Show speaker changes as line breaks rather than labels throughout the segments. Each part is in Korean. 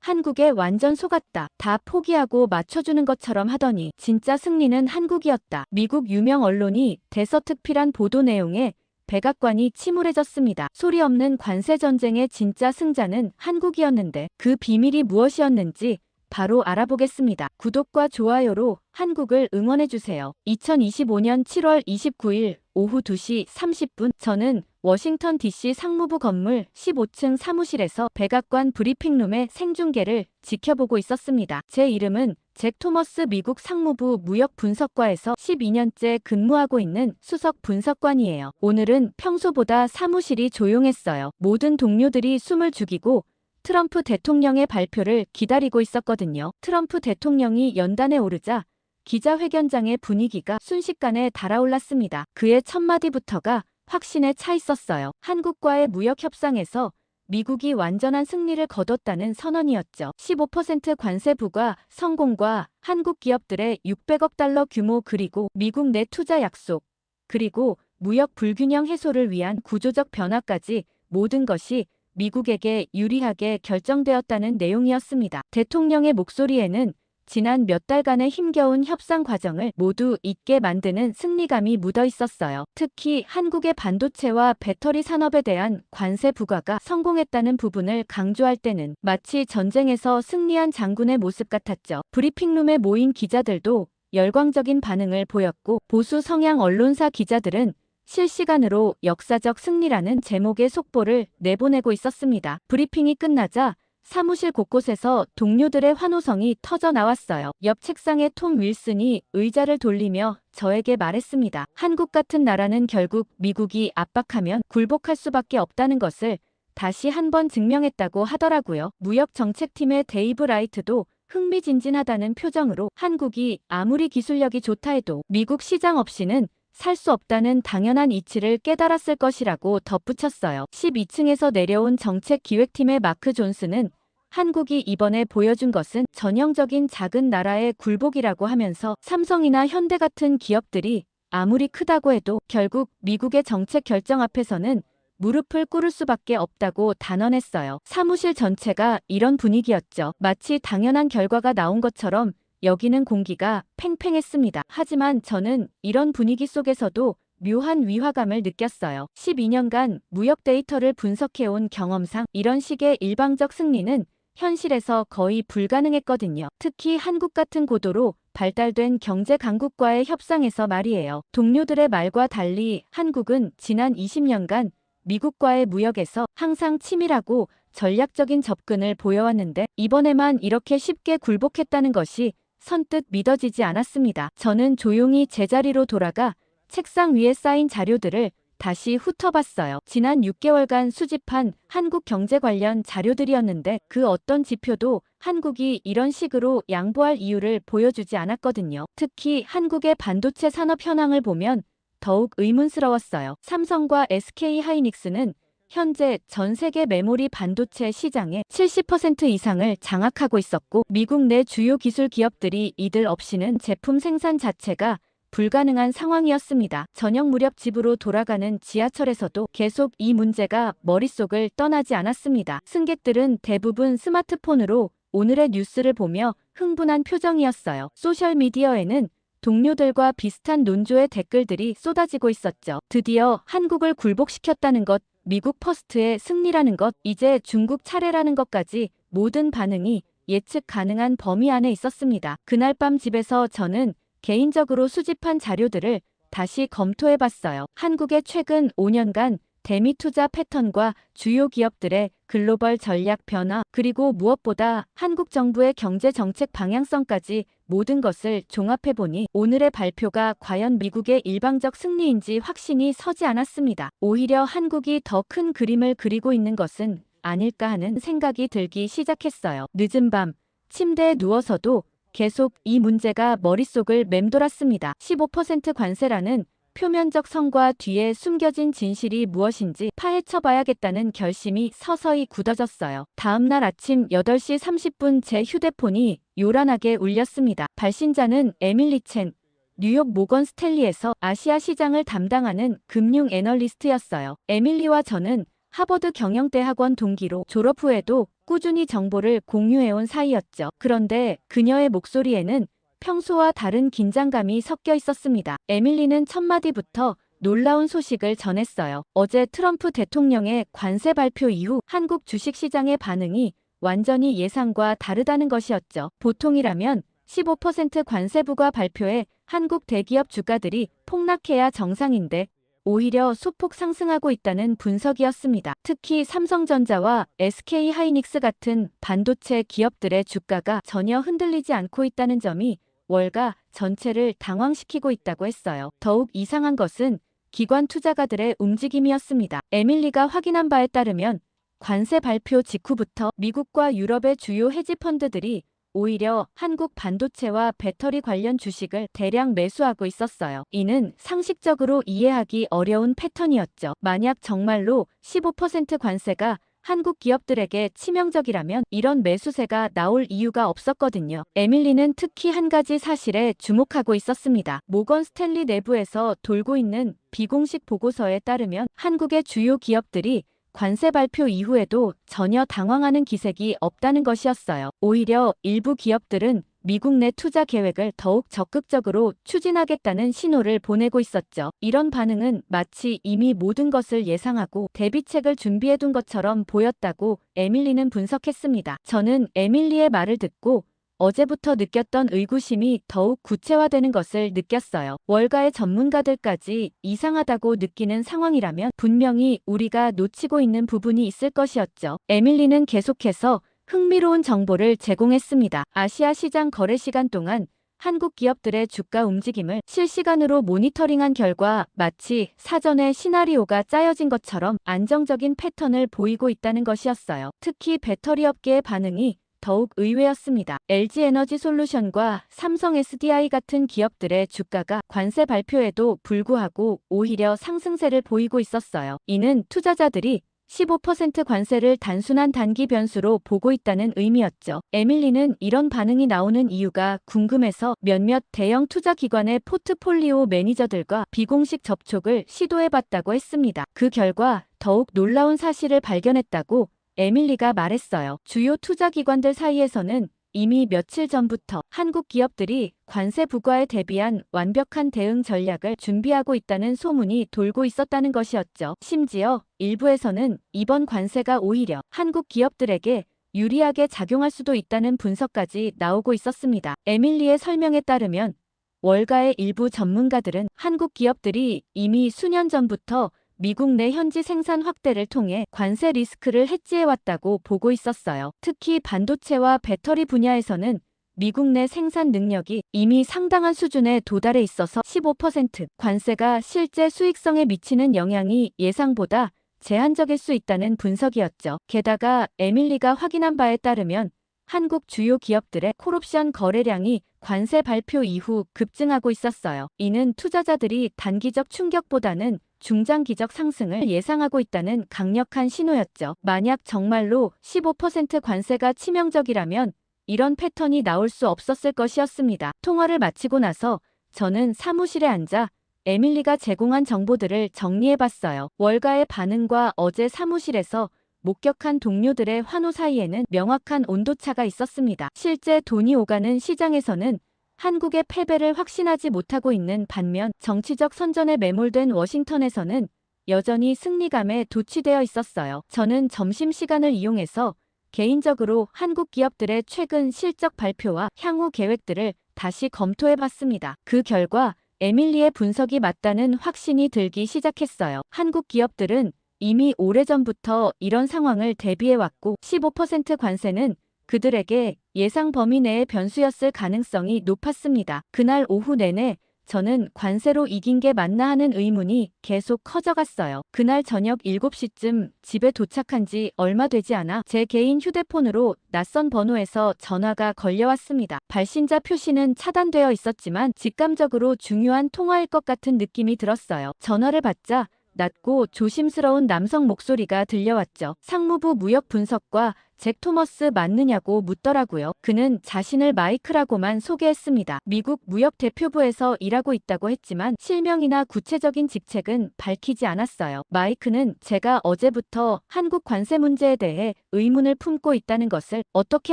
한국에 완전 속았다. 다 포기하고 맞춰주는 것처럼 하더니 진짜 승리는 한국이었다. 미국 유명 언론이 대서특필한 보도 내용에 백악관이 침울해졌습니다. 소리 없는 관세 전쟁의 진짜 승자는 한국이었는데 그 비밀이 무엇이었는지 바로 알아보겠습니다. 구독과 좋아요로 한국을 응원해주세요. 2025년 7월 29일 오후 2시 30분 저는 워싱턴 DC 상무부 건물 15층 사무실에서 백악관 브리핑룸의 생중계를 지켜보고 있었습니다. 제 이름은 잭 토머스 미국 상무부 무역분석과에서 12년째 근무하고 있는 수석 분석관이에요. 오늘은 평소보다 사무실이 조용했어요. 모든 동료들이 숨을 죽이고 트럼프 대통령의 발표를 기다리고 있었거든요. 트럼프 대통령이 연단에 오르자 기자회견장의 분위기가 순식간에 달아올랐습니다. 그의 첫 마디부터가 확신에 차 있었어요. 한국과의 무역 협상에서 미국이 완전한 승리를 거뒀다는 선언이었죠. 15% 관세 부과 성공과 한국 기업들의 600억 달러 규모 그리고 미국 내 투자 약속 그리고 무역 불균형 해소를 위한 구조적 변화까지 모든 것이 미국에게 유리하게 결정되었다는 내용이었습니다. 대통령의 목소리에는 지난 몇 달간의 힘겨운 협상 과정을 모두 잊게 만드는 승리감이 묻어 있었어요. 특히 한국의 반도체와 배터리 산업에 대한 관세 부과가 성공했다는 부분을 강조할 때는 마치 전쟁에서 승리한 장군의 모습 같았죠. 브리핑룸에 모인 기자들도 열광적인 반응을 보였고 보수 성향 언론사 기자들은 실시간으로 역사적 승리라는 제목의 속보를 내보내고 있었습니다. 브리핑이 끝나자 사무실 곳곳에서 동료들의 환호성이 터져 나왔어요. 옆 책상의 톰 윌슨이 의자를 돌리며 저에게 말했습니다. 한국 같은 나라는 결국 미국이 압박하면 굴복할 수밖에 없다는 것을 다시 한번 증명했다고 하더라고요. 무역정책팀의 데이브 라이트도 흥미진진하다는 표정으로 한국이 아무리 기술력이 좋다 해도 미국 시장 없이는 살 수 없다는 당연한 이치를 깨달았을 것이라고 덧붙였어요. 12층에서 내려온 정책기획팀의 마크 존스는 한국이 이번에 보여준 것은 전형적인 작은 나라의 굴복이라고 하면서 삼성이나 현대 같은 기업들이 아무리 크다고 해도 결국 미국의 정책 결정 앞에서는 무릎을 꿇을 수밖에 없다고 단언했어요. 사무실 전체가 이런 분위기였죠. 마치 당연한 결과가 나온 것처럼 여기는 공기가 팽팽했습니다. 하지만 저는 이런 분위기 속에서도 묘한 위화감을 느꼈어요. 12년간 무역 데이터를 분석해온 경험상 이런 식의 일방적 승리는 현실에서 거의 불가능했거든요. 특히 한국 같은 고도로 발달된 경제 강국과의 협상에서 말이에요. 동료들의 말과 달리 한국은 지난 20년간 미국과의 무역에서 항상 치밀하고 전략적인 접근을 보여왔는데 이번에만 이렇게 쉽게 굴복했다는 것이 선뜻 믿어지지 않았습니다. 저는 조용히 제자리로 돌아가 책상 위에 쌓인 자료들을 다시 훑어봤어요. 지난 6개월간 수집한 한국 경제 관련 자료들이었는데 그 어떤 지표도 한국이 이런 식으로 양보할 이유를 보여주지 않았거든요. 특히 한국의 반도체 산업 현황을 보면 더욱 의문스러웠어요. 삼성과 SK 하이닉스는 현재 전 세계 메모리 반도체 시장의 70% 이상을 장악하고 있었고 미국 내 주요 기술 기업들이 이들 없이는 제품 생산 자체가 불가능한 상황이었습니다. 저녁 무렵 집으로 돌아가는 지하철에서도 계속 이 문제가 머릿속을 떠나지 않았습니다. 승객들은 대부분 스마트폰으로 오늘의 뉴스를 보며 흥분한 표정이었어요. 소셜미디어에는 동료들과 비슷한 논조의 댓글들이 쏟아지고 있었죠. 드디어 한국을 굴복시켰다는 것, 미국 퍼스트의 승리라는 것, 이제 중국 차례라는 것까지 모든 반응이 예측 가능한 범위 안에 있었습니다. 그날 밤 집에서 저는 개인적으로 수집한 자료들을 다시 검토해봤어요. 한국의 최근 5년간 대미 투자 패턴과 주요 기업들의 글로벌 전략 변화, 그리고 무엇보다 한국 정부의 경제 정책 방향성까지 모든 것을 종합해보니 오늘의 발표가 과연 미국의 일방적 승리인지 확신이 서지 않았습니다. 오히려 한국이 더 큰 그림을 그리고 있는 것은 아닐까 하는 생각이 들기 시작했어요. 늦은 밤 침대에 누워서도 계속 이 문제가 머릿속을 맴돌았습니다. 15% 관세라는 표면적 성과 뒤에 숨겨진 진실이 무엇인지 파헤쳐봐야겠다는 결심이 서서히 굳어졌어요. 다음날 아침 8시 30분 제 휴대폰이 요란하게 울렸습니다. 발신자는 에밀리 첸, 뉴욕 모건 스탠리에서 아시아 시장을 담당하는 금융 애널리스트였어요. 에밀리와 저는 하버드 경영대학원 동기로 졸업 후에도 꾸준히 정보를 공유해온 사이였죠. 그런데 그녀의 목소리에는 평소와 다른 긴장감이 섞여 있었습니다. 에밀리는 첫 마디부터 놀라운 소식을 전했어요. 어제 트럼프 대통령의 관세 발표 이후 한국 주식시장의 반응이 완전히 예상과 다르다는 것이었죠. 보통이라면 15% 관세 부과 발표에 한국 대기업 주가들이 폭락해야 정상인데 오히려 소폭 상승하고 있다는 분석이었습니다. 특히 삼성전자와 SK하이닉스 같은 반도체 기업들의 주가가 전혀 흔들리지 않고 있다는 점이 월가 전체를 당황시키고 있다고 했어요. 더욱 이상한 것은 기관 투자가들의 움직임이었습니다. 에밀리가 확인한 바에 따르면 관세 발표 직후부터 미국과 유럽의 주요 헤지펀드들이 오히려 한국 반도체와 배터리 관련 주식을 대량 매수하고 있었어요. 이는 상식적으로 이해하기 어려운 패턴이었죠. 만약 정말로 15% 관세가 한국 기업들에게 치명적이라면 이런 매수세가 나올 이유가 없었거든요. 에밀리는 특히 한 가지 사실에 주목하고 있었습니다. 모건 스탠리 내부에서 돌고 있는 비공식 보고서에 따르면 한국의 주요 기업들이 관세 발표 이후에도 전혀 당황하는 기색이 없다는 것이었어요. 오히려 일부 기업들은 미국 내 투자 계획을 더욱 적극적으로 추진하겠다는 신호를 보내고 있었죠. 이런 반응은 마치 이미 모든 것을 예상하고 대비책을 준비해둔 것처럼 보였다고 에밀리는 분석했습니다. 저는 에밀리의 말을 듣고 어제부터 느꼈던 의구심이 더욱 구체화되는 것을 느꼈어요. 월가의 전문가들까지 이상하다고 느끼는 상황이라면 분명히 우리가 놓치고 있는 부분이 있을 것이었죠. 에밀리는 계속해서 흥미로운 정보를 제공했습니다. 아시아 시장 거래 시간 동안 한국 기업들의 주가 움직임을 실시간으로 모니터링한 결과 마치 사전에 시나리오가 짜여진 것처럼 안정적인 패턴을 보이고 있다는 것이었어요. 특히 배터리 업계의 반응이 더욱 의외였습니다. LG에너지솔루션과 삼성 SDI 같은 기업들의 주가가 관세 발표에도 불구하고 오히려 상승세를 보이고 있었어요. 이는 투자자들이 15% 관세를 단순한 단기 변수로 보고 있다는 의미였죠. 에밀리는 이런 반응이 나오는 이유가 궁금해서 몇몇 대형 투자기관의 포트폴리오 매니저들과 비공식 접촉을 시도해봤다고 했습니다. 그 결과 더욱 놀라운 사실을 발견했다고 에밀리가 말했어요. 주요 투자기관들 사이에서는 이미 며칠 전부터 한국 기업들이 관세 부과에 대비한 완벽한 대응 전략을 준비하고 있다는 소문이 돌고 있었다는 것이었죠. 심지어 일부에서는 이번 관세가 오히려 한국 기업들에게 유리하게 작용할 수도 있다는 분석까지 나오고 있었습니다. 에밀리의 설명에 따르면 월가의 일부 전문가들은 한국 기업들이 이미 수년 전부터 미국 내 현지 생산 확대를 통해 관세 리스크를 해지해왔다고 보고 있었어요. 특히 반도체와 배터리 분야에서는 미국 내 생산 능력이 이미 상당한 수준에 도달해 있어서 15% 관세가 실제 수익성에 미치는 영향이 예상보다 제한적일 수 있다는 분석이었죠. 게다가 에밀리가 확인한 바에 따르면 한국 주요 기업들의 콜옵션 거래량이 관세 발표 이후 급증하고 있었어요. 이는 투자자들이 단기적 충격보다는 중장기적 상승을 예상하고 있다는 강력한 신호였죠. 만약 정말로 15% 관세가 치명적이라면 이런 패턴이 나올 수 없었을 것이었습니다. 통화를 마치고 나서 저는 사무실에 앉아 에밀리가 제공한 정보들을 정리해봤어요. 월가의 반응과 어제 사무실에서 목격한 동료들의 환호 사이에는 명확한 온도차가 있었습니다. 실제 돈이 오가는 시장에서는 한국의 패배를 확신하지 못하고 있는 반면 정치적 선전에 매몰된 워싱턴에서는 여전히 승리감에 도취되어 있었어요. 저는 점심시간을 이용해서 개인적으로 한국 기업들의 최근 실적 발표와 향후 계획들을 다시 검토해봤습니다. 그 결과 에밀리의 분석이 맞다는 확신이 들기 시작했어요. 한국 기업들은 이미 오래전부터 이런 상황을 대비해왔고 15% 관세는 그들에게 예상 범위 내의 변수였을 가능성이 높았습니다. 그날 오후 내내 저는 관세로 이긴 게 맞나 하는 의문이 계속 커져갔어요. 그날 저녁 7시쯤 집에 도착한 지 얼마 되지 않아 제 개인 휴대폰으로 낯선 번호에서 전화가 걸려왔습니다. 발신자 표시는 차단되어 있었지만 직감적으로 중요한 통화일 것 같은 느낌이 들었어요. 전화를 받자 낮고 조심스러운 남성 목소리가 들려왔죠. 상무부 무역 분석과 잭 토머스 맞느냐고 묻더라고요. 그는 자신을 마이크라고만 소개했습니다. 미국 무역대표부에서 일하고 있다고 했지만 실명이나 구체적인 직책은 밝히지 않았어요. 마이크는 제가 어제부터 한국 관세 문제에 대해 의문을 품고 있다는 것을 어떻게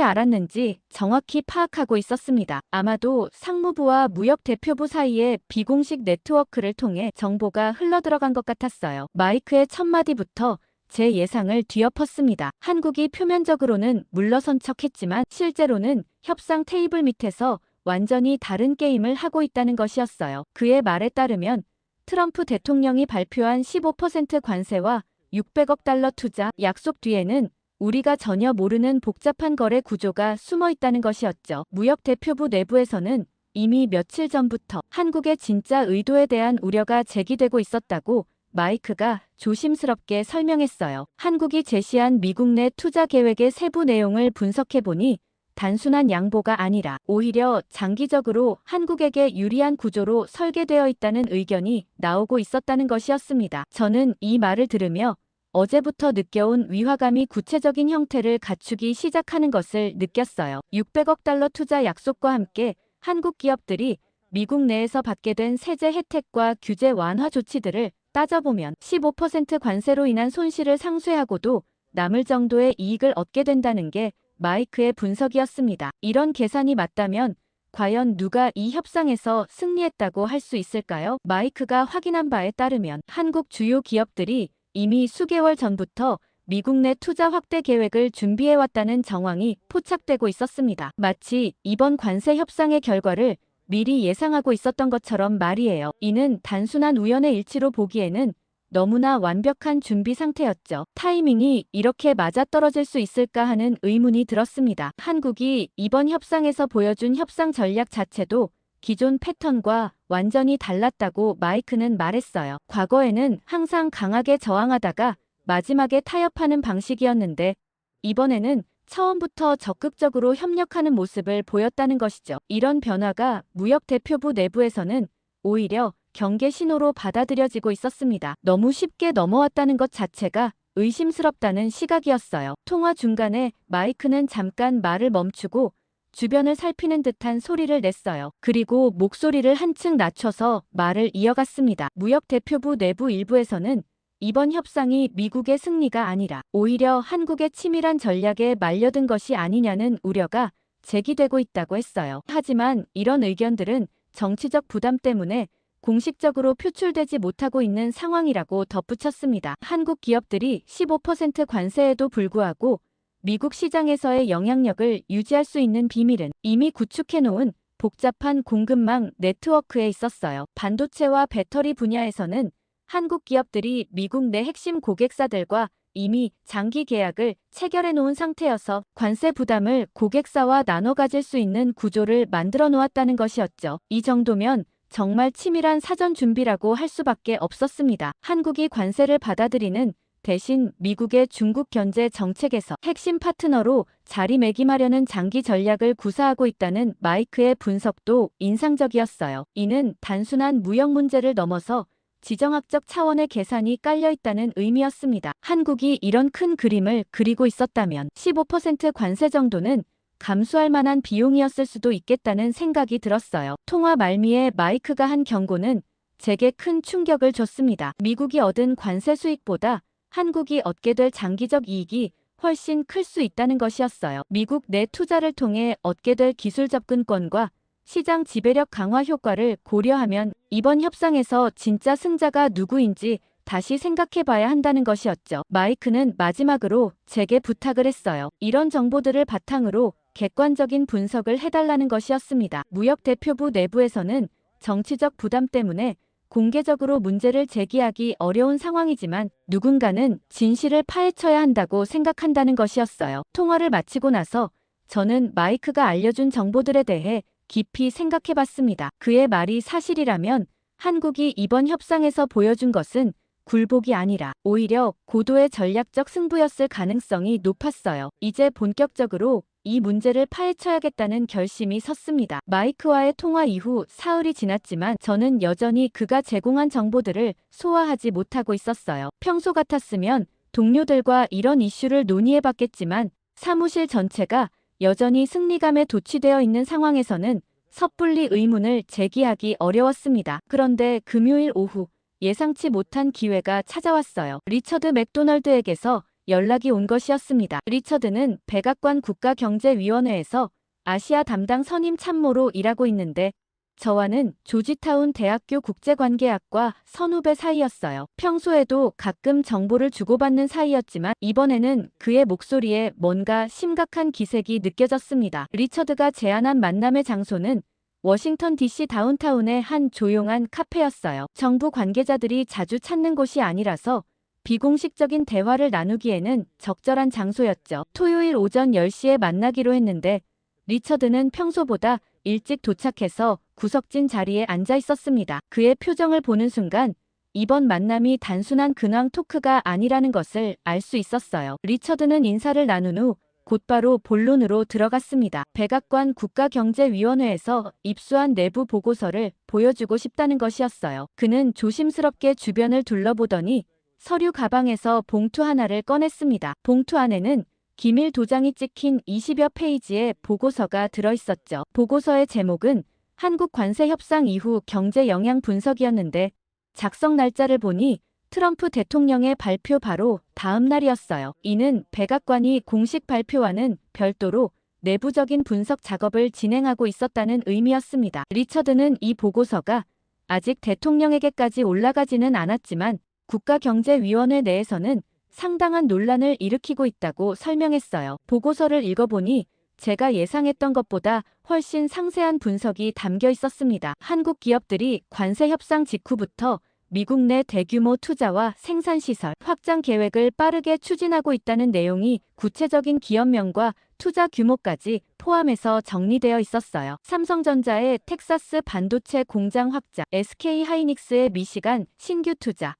알았는지 정확히 파악하고 있었습니다. 아마도 상무부와 무역대표부 사이에 비공식 네트워크를 통해 정보가 흘러들어간 것 같았어요. 마이크의 첫 마디부터 제 예상을 뒤엎었습니다. 한국이 표면적으로는 물러선 척했지만 실제로는 협상 테이블 밑에서 완전히 다른 게임을 하고 있다는 것이었어요. 그의 말에 따르면 트럼프 대통령이 발표한 15% 관세와 600억 달러 투자 약속 뒤에는 우리가 전혀 모르는 복잡한 거래 구조가 숨어 있다는 것이었죠. 무역대표부 내부에서는 이미 며칠 전부터 한국의 진짜 의도에 대한 우려가 제기되고 있었다고 마이크가 조심스럽게 설명했어요. 한국이 제시한 미국 내 투자 계획의 세부 내용을 분석해보니 단순한 양보가 아니라 오히려 장기적으로 한국에게 유리한 구조로 설계되어 있다는 의견이 나오고 있었다는 것이었습니다. 저는 이 말을 들으며 어제부터 느껴온 위화감이 구체적인 형태를 갖추기 시작하는 것을 느꼈어요. 600억 달러 투자 약속과 함께 한국 기업들이 미국 내에서 받게 된 세제 혜택과 규제 완화 조치들을 따져보면 15% 관세로 인한 손실을 상쇄하고도 남을 정도의 이익을 얻게 된다는 게 마이크의 분석이었습니다. 이런 계산이 맞다면 과연 누가 이 협상에서 승리했다고 할 수 있을까요? 마이크가 확인한 바에 따르면 한국 주요 기업들이 이미 수개월 전부터 미국 내 투자 확대 계획을 준비해왔다는 정황이 포착되고 있었습니다. 마치 이번 관세 협상의 결과를 미리 예상하고 있었던 것처럼 말이에요. 이는 단순한 우연의 일치로 보기에는 너무나 완벽한 준비 상태였죠. 타이밍이 이렇게 맞아떨어질 수 있을까 하는 의문이 들었습니다. 한국이 이번 협상에서 보여준 협상 전략 자체도 기존 패턴과 완전히 달랐다고 마이크는 말했어요. 과거에는 항상 강하게 저항하다가 마지막에 타협하는 방식이었는데 이번에는 처음부터 적극적으로 협력하는 모습을 보였다는 것이죠. 이런 변화가 무역대표부 내부에서는 오히려 경계 신호로 받아들여지고 있었습니다. 너무 쉽게 넘어왔다는 것 자체가 의심스럽다는 시각이었어요. 통화 중간에 마이크는 잠깐 말을 멈추고 주변을 살피는 듯한 소리를 냈어요. 그리고 목소리를 한층 낮춰서 말을 이어갔습니다. 무역대표부 내부 일부에서는 이번 협상이 미국의 승리가 아니라 오히려 한국의 치밀한 전략에 말려든 것이 아니냐는 우려가 제기되고 있다고 했어요. 하지만 이런 의견들은 정치적 부담 때문에 공식적으로 표출되지 못하고 있는 상황이라고 덧붙였습니다. 한국 기업들이 15% 관세에도 불구하고 미국 시장에서의 영향력을 유지할 수 있는 비밀은 이미 구축해놓은 복잡한 공급망 네트워크에 있었어요. 반도체와 배터리 분야에서는 한국 기업들이 미국 내 핵심 고객사들과 이미 장기 계약을 체결해 놓은 상태여서 관세 부담을 고객사와 나눠 가질 수 있는 구조를 만들어 놓았다는 것이었죠. 이 정도면 정말 치밀한 사전 준비라고 할 수밖에 없었습니다. 한국이 관세를 받아들이는 대신 미국의 중국 견제 정책에서 핵심 파트너로 자리매김하려는 장기 전략을 구사하고 있다는 마이크의 분석도 인상적이었어요. 이는 단순한 무역 문제를 넘어서 지정학적 차원의 계산이 깔려있다는 의미였습니다. 한국이 이런 큰 그림을 그리고 있었다면 15% 관세 정도는 감수할 만한 비용이었을 수도 있겠다는 생각이 들었어요. 통화 말미에 마이크가 한 경고는 제게 큰 충격을 줬습니다. 미국이 얻은 관세 수익보다 한국이 얻게 될 장기적 이익이 훨씬 클 수 있다는 것이었어요. 미국 내 투자를 통해 얻게 될 기술 접근권과 시장 지배력 강화 효과를 고려하면 이번 협상에서 진짜 승자가 누구인지 다시 생각해봐야 한다는 것이었죠. 마이크는 마지막으로 제게 부탁을 했어요. 이런 정보들을 바탕으로 객관적인 분석을 해달라는 것이었습니다. 무역대표부 내부에서는 정치적 부담 때문에 공개적으로 문제를 제기하기 어려운 상황이지만 누군가는 진실을 파헤쳐야 한다고 생각한다는 것이었어요. 통화를 마치고 나서 저는 마이크가 알려준 정보들에 대해 깊이 생각해봤습니다. 그의 말이 사실이라면 한국이 이번 협상에서 보여준 것은 굴복이 아니라 오히려 고도의 전략적 승부였을 가능성이 높았어요. 이제 본격적으로 이 문제를 파헤쳐야겠다는 결심이 섰습니다. 마이크와의 통화 이후 사흘이 지났지만 저는 여전히 그가 제공한 정보들을 소화하지 못하고 있었어요. 평소 같았으면 동료들과 이런 이슈를 논의해봤겠지만 사무실 전체가 여전히 승리감에 도취되어 있는 상황에서는 섣불리 의문을 제기하기 어려웠습니다. 그런데 금요일 오후 예상치 못한 기회가 찾아왔어요. 리처드 맥도널드에게서 연락이 온 것이었습니다. 리처드는 백악관 국가경제위원회에서 아시아 담당 선임 참모로 일하고 있는데 저와는 조지타운 대학교 국제관계학과 선후배 사이였어요. 평소에도 가끔 정보를 주고받는 사이였지만 이번에는 그의 목소리에 뭔가 심각한 기색이 느껴졌습니다. 리처드가 제안한 만남의 장소는 워싱턴 DC 다운타운의 한 조용한 카페였어요. 정부 관계자들이 자주 찾는 곳이 아니라서 비공식적인 대화를 나누기에는 적절한 장소였죠. 토요일 오전 10시에 만나기로 했는데 리처드는 평소보다 일찍 도착해서 구석진 자리에 앉아 있었습니다. 그의 표정을 보는 순간 이번 만남이 단순한 근황 토크가 아니라는 것을 알 수 있었어요. 리처드는 인사를 나눈 후 곧바로 본론으로 들어갔습니다. 백악관 국가경제위원회에서 입수한 내부 보고서를 보여주고 싶다는 것이었어요. 그는 조심스럽게 주변을 둘러보더니 서류 가방에서 봉투 하나를 꺼냈습니다. 봉투 안에는 기밀 도장이 찍힌 20여 페이지의 보고서가 들어있었죠. 보고서의 제목은 한국 관세 협상 이후 경제 영향 분석이었는데 작성 날짜를 보니 트럼프 대통령의 발표 바로 다음 날이었어요. 이는 백악관이 공식 발표와는 별도로 내부적인 분석 작업을 진행하고 있었다는 의미였습니다. 리처드는 이 보고서가 아직 대통령에게까지 올라가지는 않았지만 국가경제위원회 내에서는 상당한 논란을 일으키고 있다고 설명했어요. 보고서를 읽어보니 제가 예상했던 것보다 훨씬 상세한 분석이 담겨 있었습니다. 한국 기업들이 관세 협상 직후부터 미국 내 대규모 투자와 생산시설 확장 계획을 빠르게 추진하고 있다는 내용이 구체적인 기업명과 투자 규모까지 포함해서 정리되어 있었어요. 삼성전자의 텍사스 반도체 공장 확장, SK하이닉스의 미시간 신규 투자,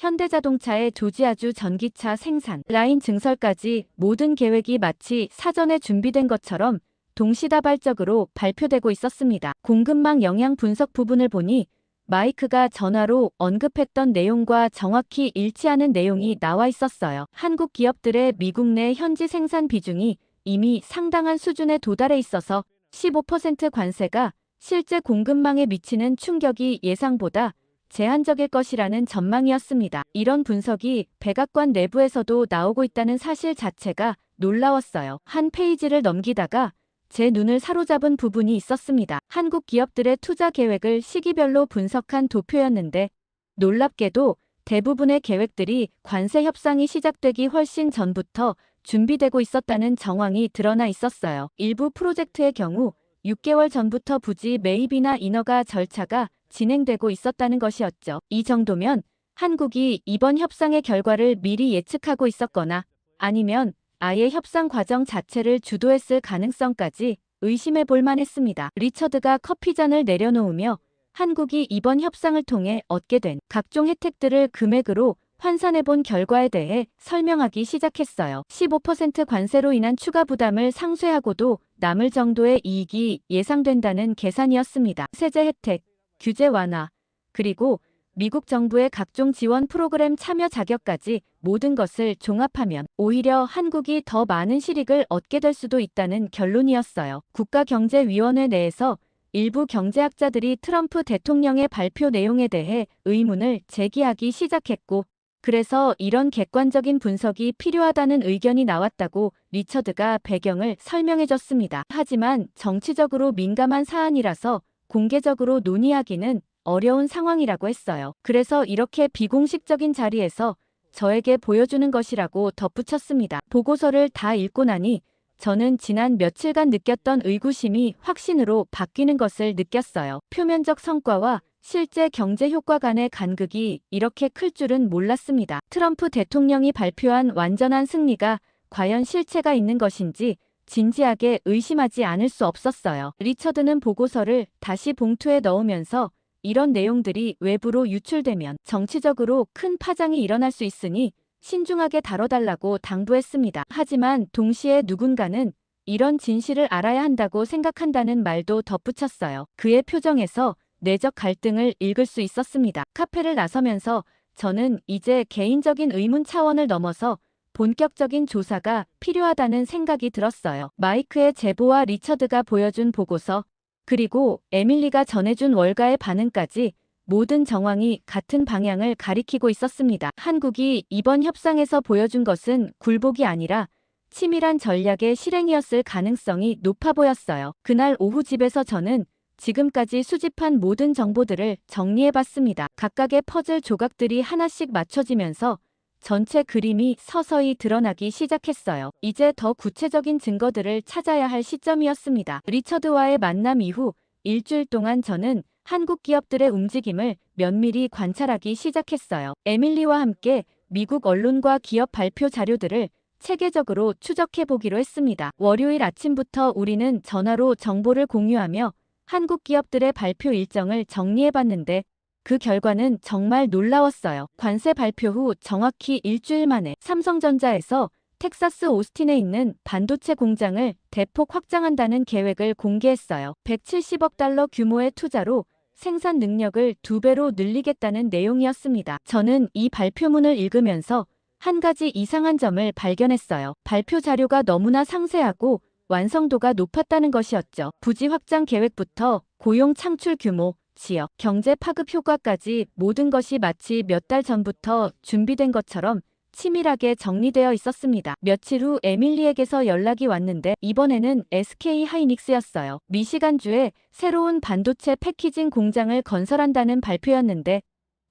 현대자동차의 조지아주 전기차 생산 라인 증설까지 모든 계획이 마치 사전에 준비된 것처럼 동시다발적으로 발표되고 있었습니다. 공급망 영향 분석 부분을 보니 마이크가 전화로 언급했던 내용과 정확히 일치하는 내용이 나와 있었어요. 한국 기업들의 미국 내 현지 생산 비중이 이미 상당한 수준에 도달해 있어서 15% 관세가 실제 공급망에 미치는 충격이 예상보다 제한적일 것이라는 전망이었습니다. 이런 분석이 백악관 내부에서도 나오고 있다는 사실 자체가 놀라웠어요. 한 페이지를 넘기다가 제 눈을 사로잡은 부분이 있었습니다. 한국 기업들의 투자 계획을 시기별로 분석한 도표였는데 놀랍게도 대부분의 계획들이 관세 협상이 시작되기 훨씬 전부터 준비되고 있었다는 정황이 드러나 있었어요. 일부 프로젝트의 경우 6개월 전부터 부지 매입이나 인허가 절차가 진행되고 있었다는 것이었죠. 이 정도면 한국이 이번 협상의 결과를 미리 예측하고 있었거나 아니면 아예 협상 과정 자체를 주도했을 가능성까지 의심해 볼 만했습니다. 리처드가 커피잔을 내려놓으며 한국이 이번 협상을 통해 얻게 된 각종 혜택들을 금액으로 환산해 본 결과에 대해 설명하기 시작했어요. 15% 관세로 인한 추가 부담을 상쇄하고도 남을 정도의 이익이 예상된다는 계산이었습니다. 세제 혜택, 규제 완화, 그리고 미국 정부의 각종 지원 프로그램 참여 자격까지 모든 것을 종합하면 오히려 한국이 더 많은 실익을 얻게 될 수도 있다는 결론이었어요. 국가경제위원회 내에서 일부 경제학자들이 트럼프 대통령의 발표 내용에 대해 의문을 제기하기 시작했고 그래서 이런 객관적인 분석이 필요하다는 의견이 나왔다고 리처드가 배경을 설명해줬습니다. 하지만 정치적으로 민감한 사안이라서 공개적으로 논의하기는 어려운 상황이라고 했어요. 그래서 이렇게 비공식적인 자리에서 저에게 보여주는 것이라고 덧붙였습니다. 보고서를 다 읽고 나니 저는 지난 며칠간 느꼈던 의구심이 확신으로 바뀌는 것을 느꼈어요. 표면적 성과와 실제 경제 효과 간의 간극이 이렇게 클 줄은 몰랐습니다. 트럼프 대통령이 발표한 완전한 승리가 과연 실체가 있는 것인지 진지하게 의심하지 않을 수 없었어요. 리처드는 보고서를 다시 봉투에 넣으면서 이런 내용들이 외부로 유출되면 정치적으로 큰 파장이 일어날 수 있으니 신중하게 다뤄달라고 당부했습니다. 하지만 동시에 누군가는 이런 진실을 알아야 한다고 생각한다는 말도 덧붙였어요. 그의 표정에서 내적 갈등을 읽을 수 있었습니다. 카페를 나서면서 저는 이제 개인적인 의문 차원을 넘어서 본격적인 조사가 필요하다는 생각이 들었어요. 마이크의 제보와 리처드가 보여준 보고서, 그리고 에밀리가 전해준 월가의 반응까지 모든 정황이 같은 방향을 가리키고 있었습니다. 한국이 이번 협상에서 보여준 것은 굴복이 아니라 치밀한 전략의 실행이었을 가능성이 높아 보였어요. 그날 오후 집에서 저는 지금까지 수집한 모든 정보들을 정리해봤습니다. 각각의 퍼즐 조각들이 하나씩 맞춰지면서 전체 그림이 서서히 드러나기 시작했어요. 이제 더 구체적인 증거들을 찾아야 할 시점이었습니다. 리처드와의 만남 이후 일주일 동안 저는 한국 기업들의 움직임을 면밀히 관찰하기 시작했어요. 에밀리와 함께 미국 언론과 기업 발표 자료들을 체계적으로 추적해보기로 했습니다. 월요일 아침부터 우리는 전화로 정보를 공유하며 한국 기업들의 발표 일정을 정리해봤는데 그 결과는 정말 놀라웠어요. 관세 발표 후 정확히 일주일 만에 삼성전자에서 텍사스 오스틴에 있는 반도체 공장을 대폭 확장한다는 계획을 공개했어요. 170억 달러 규모의 투자로 생산 능력을 2배로 늘리겠다는 내용이었습니다. 저는 이 발표문을 읽으면서 한 가지 이상한 점을 발견했어요. 발표 자료가 너무나 상세하고 완성도가 높았다는 것이었죠. 부지 확장 계획부터 고용 창출 규모, 지역, 경제 파급 효과까지 모든 것이 마치 몇 달 전부터 준비된 것처럼 치밀하게 정리되어 있었습니다. 며칠 후 에밀리에게서 연락이 왔는데 이번에는 SK 하이닉스였어요. 미시간주에 새로운 반도체 패키징 공장을 건설한다는 발표였는데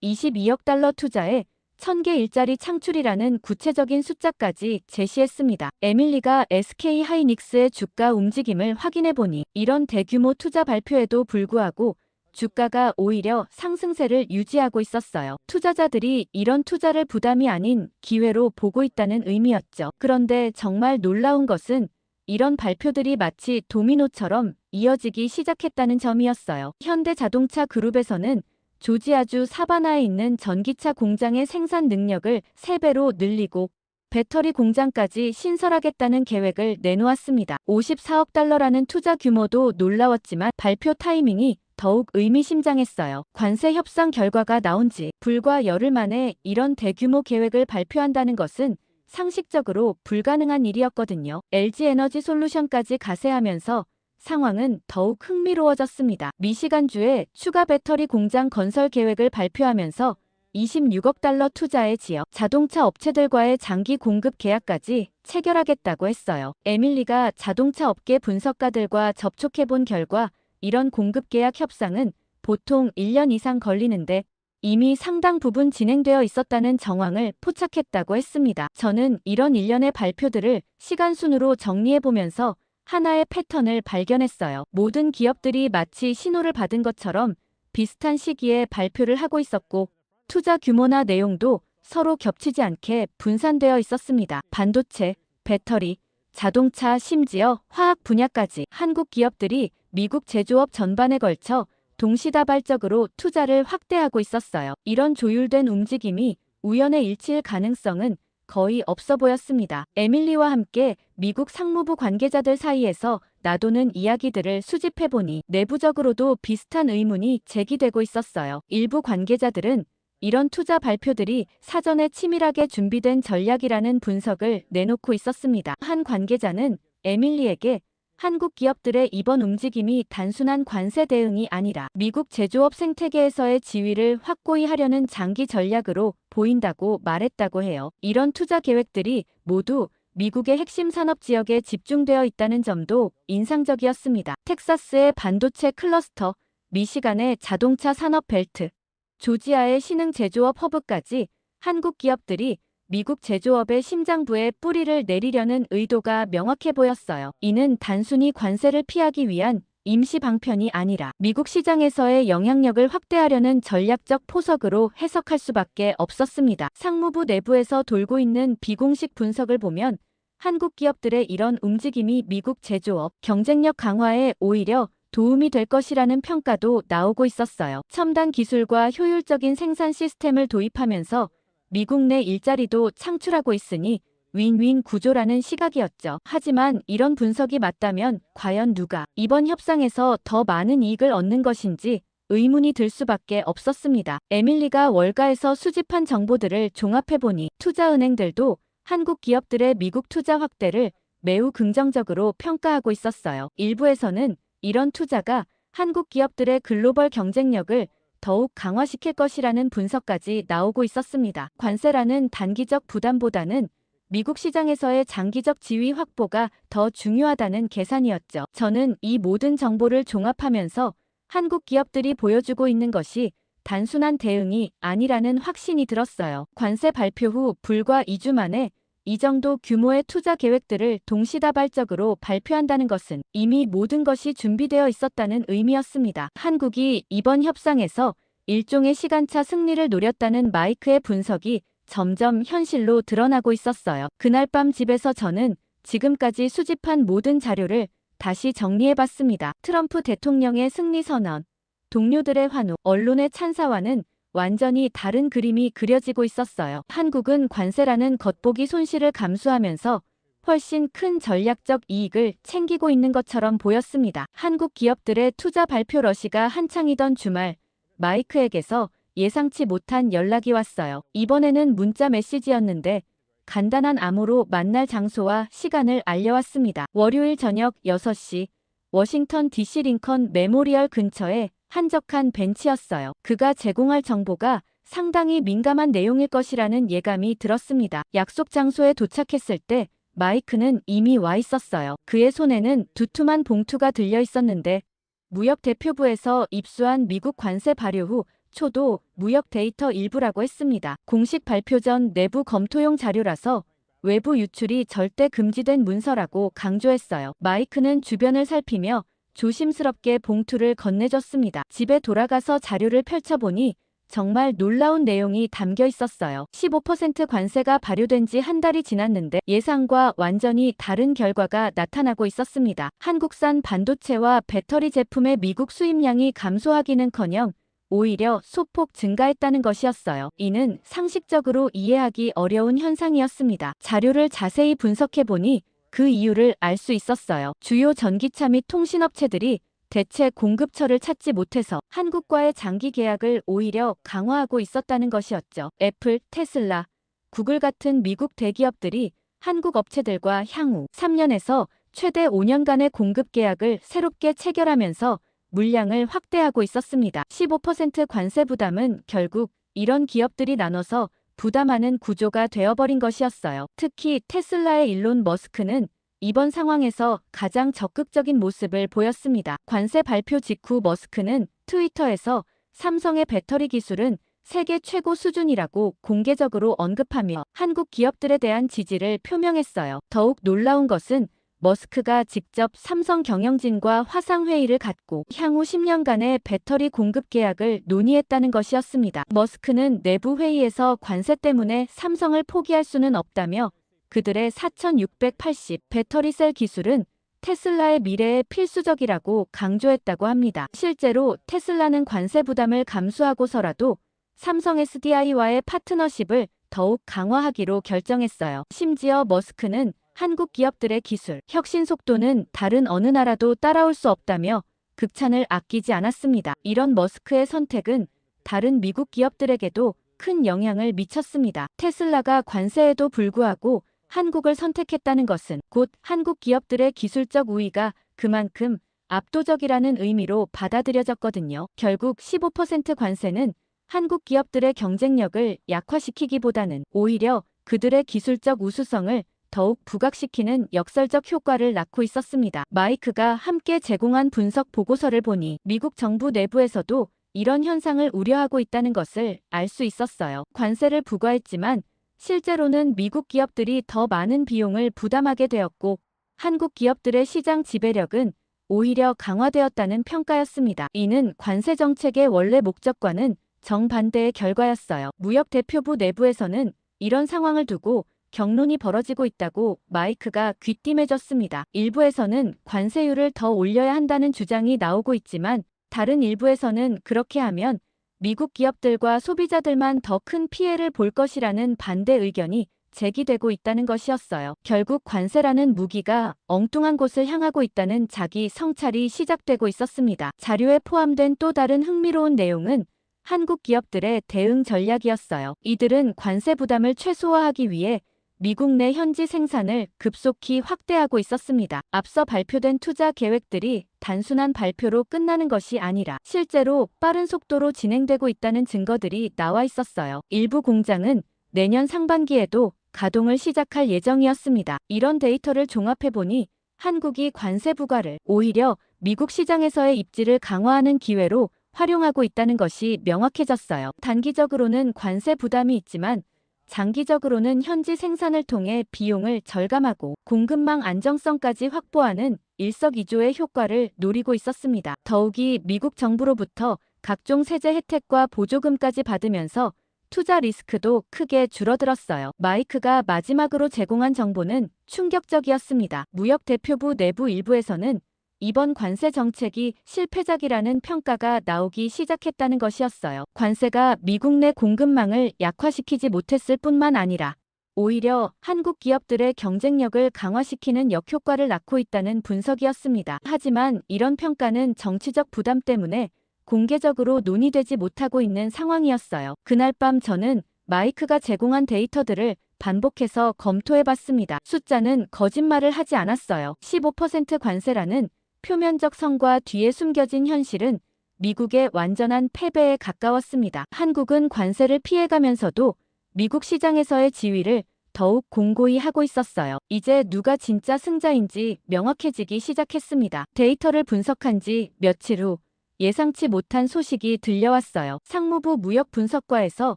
22억 달러 투자에 1000개 일자리 창출이라는 구체적인 숫자까지 제시했습니다. 에밀리가 SK 하이닉스의 주가 움직임을 확인해보니 이런 대규모 투자 발표에도 불구하고 주가가 오히려 상승세를 유지하고 있었어요. 투자자들이 이런 투자를 부담이 아닌 기회로 보고 있다는 의미였죠. 그런데 정말 놀라운 것은 이런 발표들이 마치 도미노처럼 이어지기 시작했다는 점이었어요. 현대자동차 그룹에서는 조지아주 사바나에 있는 전기차 공장의 생산 능력을 3배로 늘리고 배터리 공장까지 신설하겠다는 계획을 내놓았습니다. 54억 달러라는 투자 규모도 놀라웠지만 발표 타이밍이 더욱 의미심장했어요. 관세 협상 결과가 나온 지 불과 열흘 만에 이런 대규모 계획을 발표한다는 것은 상식적으로 불가능한 일이었거든요. LG에너지솔루션까지 가세하면서 상황은 더욱 흥미로워졌습니다. 미시간주에 추가 배터리 공장 건설 계획을 발표하면서 26억 달러 투자의 지역, 자동차 업체들과의 장기 공급 계약까지 체결하겠다고 했어요. 에밀리가 자동차 업계 분석가들과 접촉해본 결과 이런 공급 계약 협상은 보통 1년 이상 걸리는데 이미 상당 부분 진행되어 있었다는 정황을 포착했다고 했습니다. 저는 이런 일련의 발표들을 시간순으로 정리해보면서 하나의 패턴을 발견했어요. 모든 기업들이 마치 신호를 받은 것처럼 비슷한 시기에 발표를 하고 있었고 투자 규모나 내용도 서로 겹치지 않게 분산되어 있었습니다. 반도체, 배터리, 자동차, 심지어 화학 분야까지 한국 기업들이 미국 제조업 전반에 걸쳐 동시다발적으로 투자를 확대하고 있었어요. 이런 조율된 움직임이 우연의 일치일 가능성은 거의 없어 보였습니다. 에밀리와 함께 미국 상무부 관계자들 사이에서 나도는 이야기들을 수집해보니 내부적으로도 비슷한 의문이 제기되고 있었어요. 일부 관계자들은 이런 투자 발표들이 사전에 치밀하게 준비된 전략이라는 분석을 내놓고 있었습니다. 한 관계자는 에밀리에게 한국 기업들의 이번 움직임이 단순한 관세 대응이 아니라 미국 제조업 생태계에서의 지위를 확고히 하려는 장기 전략으로 보인다고 말했다고 해요. 이런 투자 계획들이 모두 미국의 핵심 산업 지역에 집중되어 있다는 점도 인상적이었습니다. 텍사스의 반도체 클러스터, 미시간의 자동차 산업 벨트, 조지아의 신흥 제조업 허브까지 한국 기업들이 미국 제조업의 심장부에 뿌리를 내리려는 의도가 명확해 보였어요. 이는 단순히 관세를 피하기 위한 임시 방편이 아니라 미국 시장에서의 영향력을 확대하려는 전략적 포석으로 해석할 수밖에 없었습니다. 상무부 내부에서 돌고 있는 비공식 분석을 보면 한국 기업들의 이런 움직임이 미국 제조업 경쟁력 강화에 오히려 도움이 될 것이라는 평가도 나오고 있었어요. 첨단 기술과 효율적인 생산 시스템을 도입하면서 미국 내 일자리도 창출하고 있으니 윈윈 구조라는 시각이었죠. 하지만 이런 분석이 맞다면 과연 누가 이번 협상에서 더 많은 이익을 얻는 것인지 의문이 들 수밖에 없었습니다. 에밀리가 월가에서 수집한 정보들을 종합해보니 투자은행들도 한국 기업들의 미국 투자 확대를 매우 긍정적으로 평가하고 있었어요. 일부에서는 이런 투자가 한국 기업들의 글로벌 경쟁력을 더욱 강화시킬 것이라는 분석까지 나오고 있었습니다. 관세라는 단기적 부담보다는 미국 시장에서의 장기적 지위 확보가 더 중요하다는 계산이었죠. 저는 이 모든 정보를 종합하면서 한국 기업들이 보여주고 있는 것이 단순한 대응이 아니라는 확신이 들었어요. 관세 발표 후 불과 2주 만에 이 정도 규모의 투자 계획들을 동시다발적으로 발표한다는 것은 이미 모든 것이 준비되어 있었다는 의미였습니다. 한국이 이번 협상에서 일종의 시간차 승리를 노렸다는 마이크의 분석이 점점 현실로 드러나고 있었어요. 그날 밤 집에서 저는 지금까지 수집한 모든 자료를 다시 정리해봤습니다. 트럼프 대통령의 승리 선언, 동료들의 환호, 언론의 찬사와는 완전히 다른 그림이 그려지고 있었어요. 한국은 관세라는 겉보기 손실을 감수하면서 훨씬 큰 전략적 이익을 챙기고 있는 것처럼 보였습니다. 한국 기업들의 투자 발표 러시가 한창이던 주말, 마이크에게서 예상치 못한 연락이 왔어요. 이번에는 문자 메시지였는데 간단한 암호로 만날 장소와 시간을 알려왔습니다. 월요일 저녁 6시 워싱턴 DC 링컨 메모리얼 근처에 한적한 벤치였어요. 그가 제공할 정보가 상당히 민감한 내용일 것이라는 예감이 들었습니다. 약속 장소에 도착했을 때 마이크는 이미 와 있었어요. 그의 손에는 두툼한 봉투가 들려 있었는데 무역 대표부에서 입수한 미국 관세 발효 후 초도 무역 데이터 일부라고 했습니다. 공식 발표 전 내부 검토용 자료라서 외부 유출이 절대 금지된 문서라고 강조했어요. 마이크는 주변을 살피며 조심스럽게 봉투를 건네줬습니다. 집에 돌아가서 자료를 펼쳐보니 정말 놀라운 내용이 담겨 있었어요. 15% 관세가 발효된 지 한 달이 지났는데 예상과 완전히 다른 결과가 나타나고 있었습니다. 한국산 반도체와 배터리 제품의 미국 수입량이 감소하기는커녕 오히려 소폭 증가했다는 것이었어요. 이는 상식적으로 이해하기 어려운 현상이었습니다. 자료를 자세히 분석해보니 그 이유를 알 수 있었어요. 주요 전기차 및 통신업체들이 대체 공급처를 찾지 못해서 한국과의 장기 계약을 오히려 강화하고 있었다는 것이었죠. 애플, 테슬라, 구글 같은 미국 대기업들이 한국 업체들과 향후 3년에서 최대 5년간의 공급 계약을 새롭게 체결하면서 물량을 확대하고 있었습니다. 15% 관세 부담은 결국 이런 기업들이 나눠서 부담하는 구조가 되어버린 것이었어요. 특히 테슬라의 일론 머스크는 이번 상황에서 가장 적극적인 모습을 보였습니다. 관세 발표 직후 머스크는 트위터에서 삼성의 배터리 기술은 세계 최고 수준이라고 공개적으로 언급하며 한국 기업들에 대한 지지를 표명했어요. 더욱 놀라운 것은 머스크가 직접 삼성 경영진과 화상회의를 갖고 향후 10년간의 배터리 공급 계약을 논의했다는 것이었습니다. 머스크는 내부 회의에서 관세 때문에 삼성을 포기할 수는 없다며 그들의 4680 배터리 셀 기술은 테슬라의 미래에 필수적이라고 강조했다고 합니다. 실제로 테슬라는 관세 부담을 감수하고서라도 삼성 SDI와의 파트너십을 더욱 강화하기로 결정했어요. 심지어 머스크는 한국 기업들의 기술, 혁신 속도는 다른 어느 나라도 따라올 수 없다며 극찬을 아끼지 않았습니다. 이런 머스크의 선택은 다른 미국 기업들에게도 큰 영향을 미쳤습니다. 테슬라가 관세에도 불구하고 한국을 선택했다는 것은 곧 한국 기업들의 기술적 우위가 그만큼 압도적이라는 의미로 받아들여졌거든요. 결국 15% 관세는 한국 기업들의 경쟁력을 약화시키기보다는 오히려 그들의 기술적 우수성을 더욱 부각시키는 역설적 효과를 낳고 있었습니다. 마이크가 함께 제공한 분석 보고서를 보니 미국 정부 내부에서도 이런 현상을 우려하고 있다는 것을 알 수 있었어요. 관세를 부과했지만 실제로는 미국 기업들이 더 많은 비용을 부담하게 되었고 한국 기업들의 시장 지배력은 오히려 강화되었다는 평가였습니다. 이는 관세 정책의 원래 목적과는 정반대의 결과였어요. 무역 대표부 내부에서는 이런 상황을 두고 격론이 벌어지고 있다고 마이크가 귀띔해줬습니다. 일부에서는 관세율을 더 올려야 한다는 주장이 나오고 있지만 다른 일부에서는 그렇게 하면 미국 기업들과 소비자들만 더 큰 피해를 볼 것이라는 반대 의견이 제기되고 있다는 것이었어요. 결국 관세라는 무기가 엉뚱한 곳을 향하고 있다는 자기 성찰이 시작되고 있었습니다. 자료에 포함된 또 다른 흥미로운 내용은 한국 기업들의 대응 전략이었어요. 이들은 관세 부담을 최소화하기 위해 미국 내 현지 생산을 급속히 확대하고 있었습니다. 앞서 발표된 투자 계획들이 단순한 발표로 끝나는 것이 아니라 실제로 빠른 속도로 진행되고 있다는 증거들이 나와 있었어요. 일부 공장은 내년 상반기에도 가동을 시작할 예정이었습니다. 이런 데이터를 종합해보니 한국이 관세 부과를 오히려 미국 시장에서의 입지를 강화하는 기회로 활용하고 있다는 것이 명확해졌어요. 단기적으로는 관세 부담이 있지만 장기적으로는 현지 생산을 통해 비용을 절감하고 공급망 안정성까지 확보하는 일석이조의 효과를 노리고 있었습니다. 더욱이 미국 정부로부터 각종 세제 혜택과 보조금까지 받으면서 투자 리스크도 크게 줄어들었어요. 마이크가 마지막으로 제공한 정보는 충격적이었습니다. 무역대표부 내부 일부에서는 이번 관세 정책이 실패작이라는 평가가 나오기 시작했다는 것이었어요. 관세가 미국 내 공급망을 약화시키지 못했을 뿐만 아니라 오히려 한국 기업들의 경쟁력을 강화시키는 역효과를 낳고 있다는 분석이었습니다. 하지만 이런 평가는 정치적 부담 때문에 공개적으로 논의되지 못하고 있는 상황이었어요. 그날 밤 저는 마이크가 제공한 데이터들을 반복해서 검토해봤습니다. 숫자는 거짓말을 하지 않았어요. 15% 관세라는 표면적 성과 뒤에 숨겨진 현실은 미국의 완전한 패배에 가까웠습니다. 한국은 관세를 피해가면서도 미국 시장에서의 지위를 더욱 공고히 하고 있었어요. 이제 누가 진짜 승자인지 명확해지기 시작했습니다. 데이터를 분석한 지 며칠 후 예상치 못한 소식이 들려왔어요. 상무부 무역분석과에서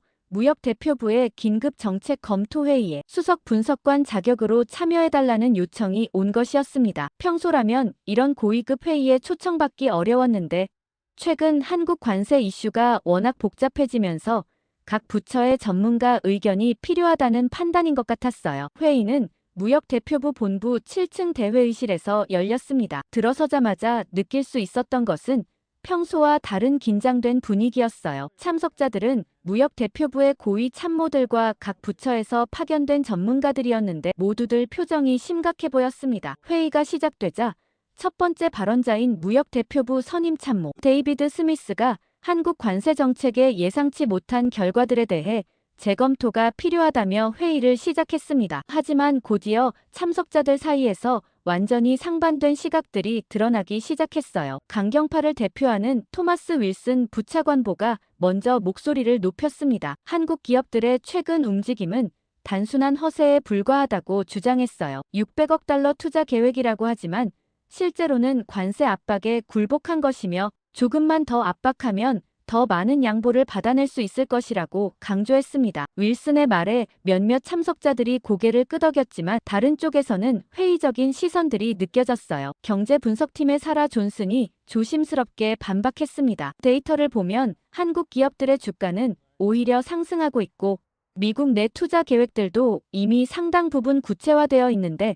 무역대표부의 긴급 정책 검토 회의에 수석 분석관 자격으로 참여해달라는 요청이 온 것이었습니다. 평소라면 이런 고위급 회의에 초청받기 어려웠는데 최근 한국 관세 이슈가 워낙 복잡해지면서 각 부처의 전문가 의견이 필요하다는 판단인 것 같았어요. 회의는 무역대표부 본부 7층 대회의실에서 열렸습니다. 들어서자마자 느낄 수 있었던 것은 평소와 다른 긴장된 분위기였어요. 참석자들은 무역대표부의 고위 참모들과 각 부처에서 파견된 전문가들이었는데 모두들 표정이 심각해 보였습니다. 회의가 시작되자 첫 번째 발언자인 무역대표부 선임 참모 데이비드 스미스가 한국 관세 정책의 예상치 못한 결과들에 대해 재검토가 필요하다며 회의를 시작했습니다. 하지만 곧이어 참석자들 사이에서 완전히 상반된 시각들이 드러나기 시작했어요. 강경파를 대표하는 토마스 윌슨 부차관보가 먼저 목소리를 높였습니다. 한국 기업들의 최근 움직임은 단순한 허세에 불과하다고 주장했어요. 600억 달러 투자 계획이라고 하지만 실제로는 관세 압박에 굴복한 것이며 조금만 더 압박하면 더 많은 양보를 받아낼 수 있을 것이라고 강조했습니다. 윌슨의 말에 몇몇 참석자들이 고개를 끄덕였지만 다른 쪽에서는 회의적인 시선들이 느껴졌어요. 경제분석팀의 사라 존슨이 조심스럽게 반박했습니다. 데이터를 보면 한국 기업들의 주가는 오히려 상승하고 있고 미국 내 투자 계획들도 이미 상당 부분 구체화되어 있는데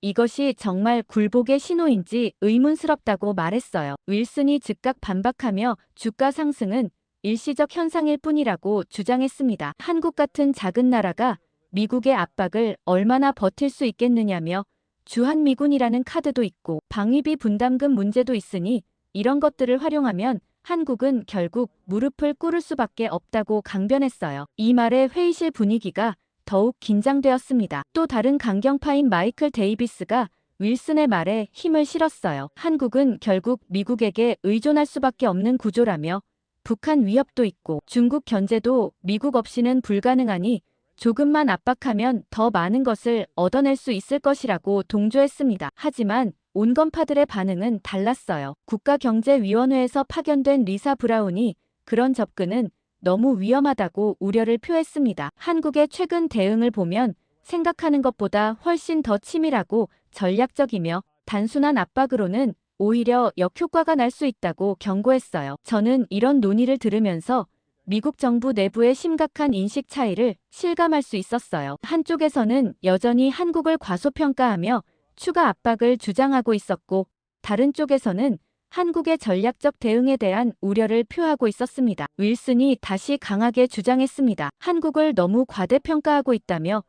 이것이 정말 굴복의 신호인지 의문스럽다고 말했어요. 윌슨이 즉각 반박하며 주가 상승은 일시적 현상일 뿐이라고 주장했습니다. 한국 같은 작은 나라가 미국의 압박을 얼마나 버틸 수 있겠느냐며 주한미군이라는 카드도 있고 방위비 분담금 문제도 있으니 이런 것들을 활용하면 한국은 결국 무릎을 꿇을 수밖에 없다고 강변했어요. 이 말에 회의실 분위기가 더욱 긴장되었습니다. 또 다른 강경파인 마이클 데이비스가 윌슨의 말에 힘을 실었어요. 한국은 결국 미국에게 의존할 수밖에 없는 구조라며 북한 위협도 있고 중국 견제도 미국 없이는 불가능하니 조금만 압박하면 더 많은 것을 얻어낼 수 있을 것이라고 동조했습니다. 하지만 온건파들의 반응은 달랐어요. 국가경제위원회에서 파견된 리사 브라운이 그런 접근은 너무 위험하다고 우려를 표했습니다. 한국의 최근 대응을 보면 생각하는 것보다 훨씬 더 치밀하고 전략적이며 단순한 압박으로는 오히려 역효과가 날 수 있다고 경고했어요. 저는 이런 논의를 들으면서 미국 정부 내부의 심각한 인식 차이를 실감할 수 있었어요. 한쪽에서는 여전히 한국을 과소평가하며 추가 압박을 주장하고 있었고 다른 쪽에서는 한국의 전략적 대응에 대한 우려를 표하고 있었습니다. 윌슨이 다시 강하게 주장했습니다. 한국을 너무 과대평가하고 있다며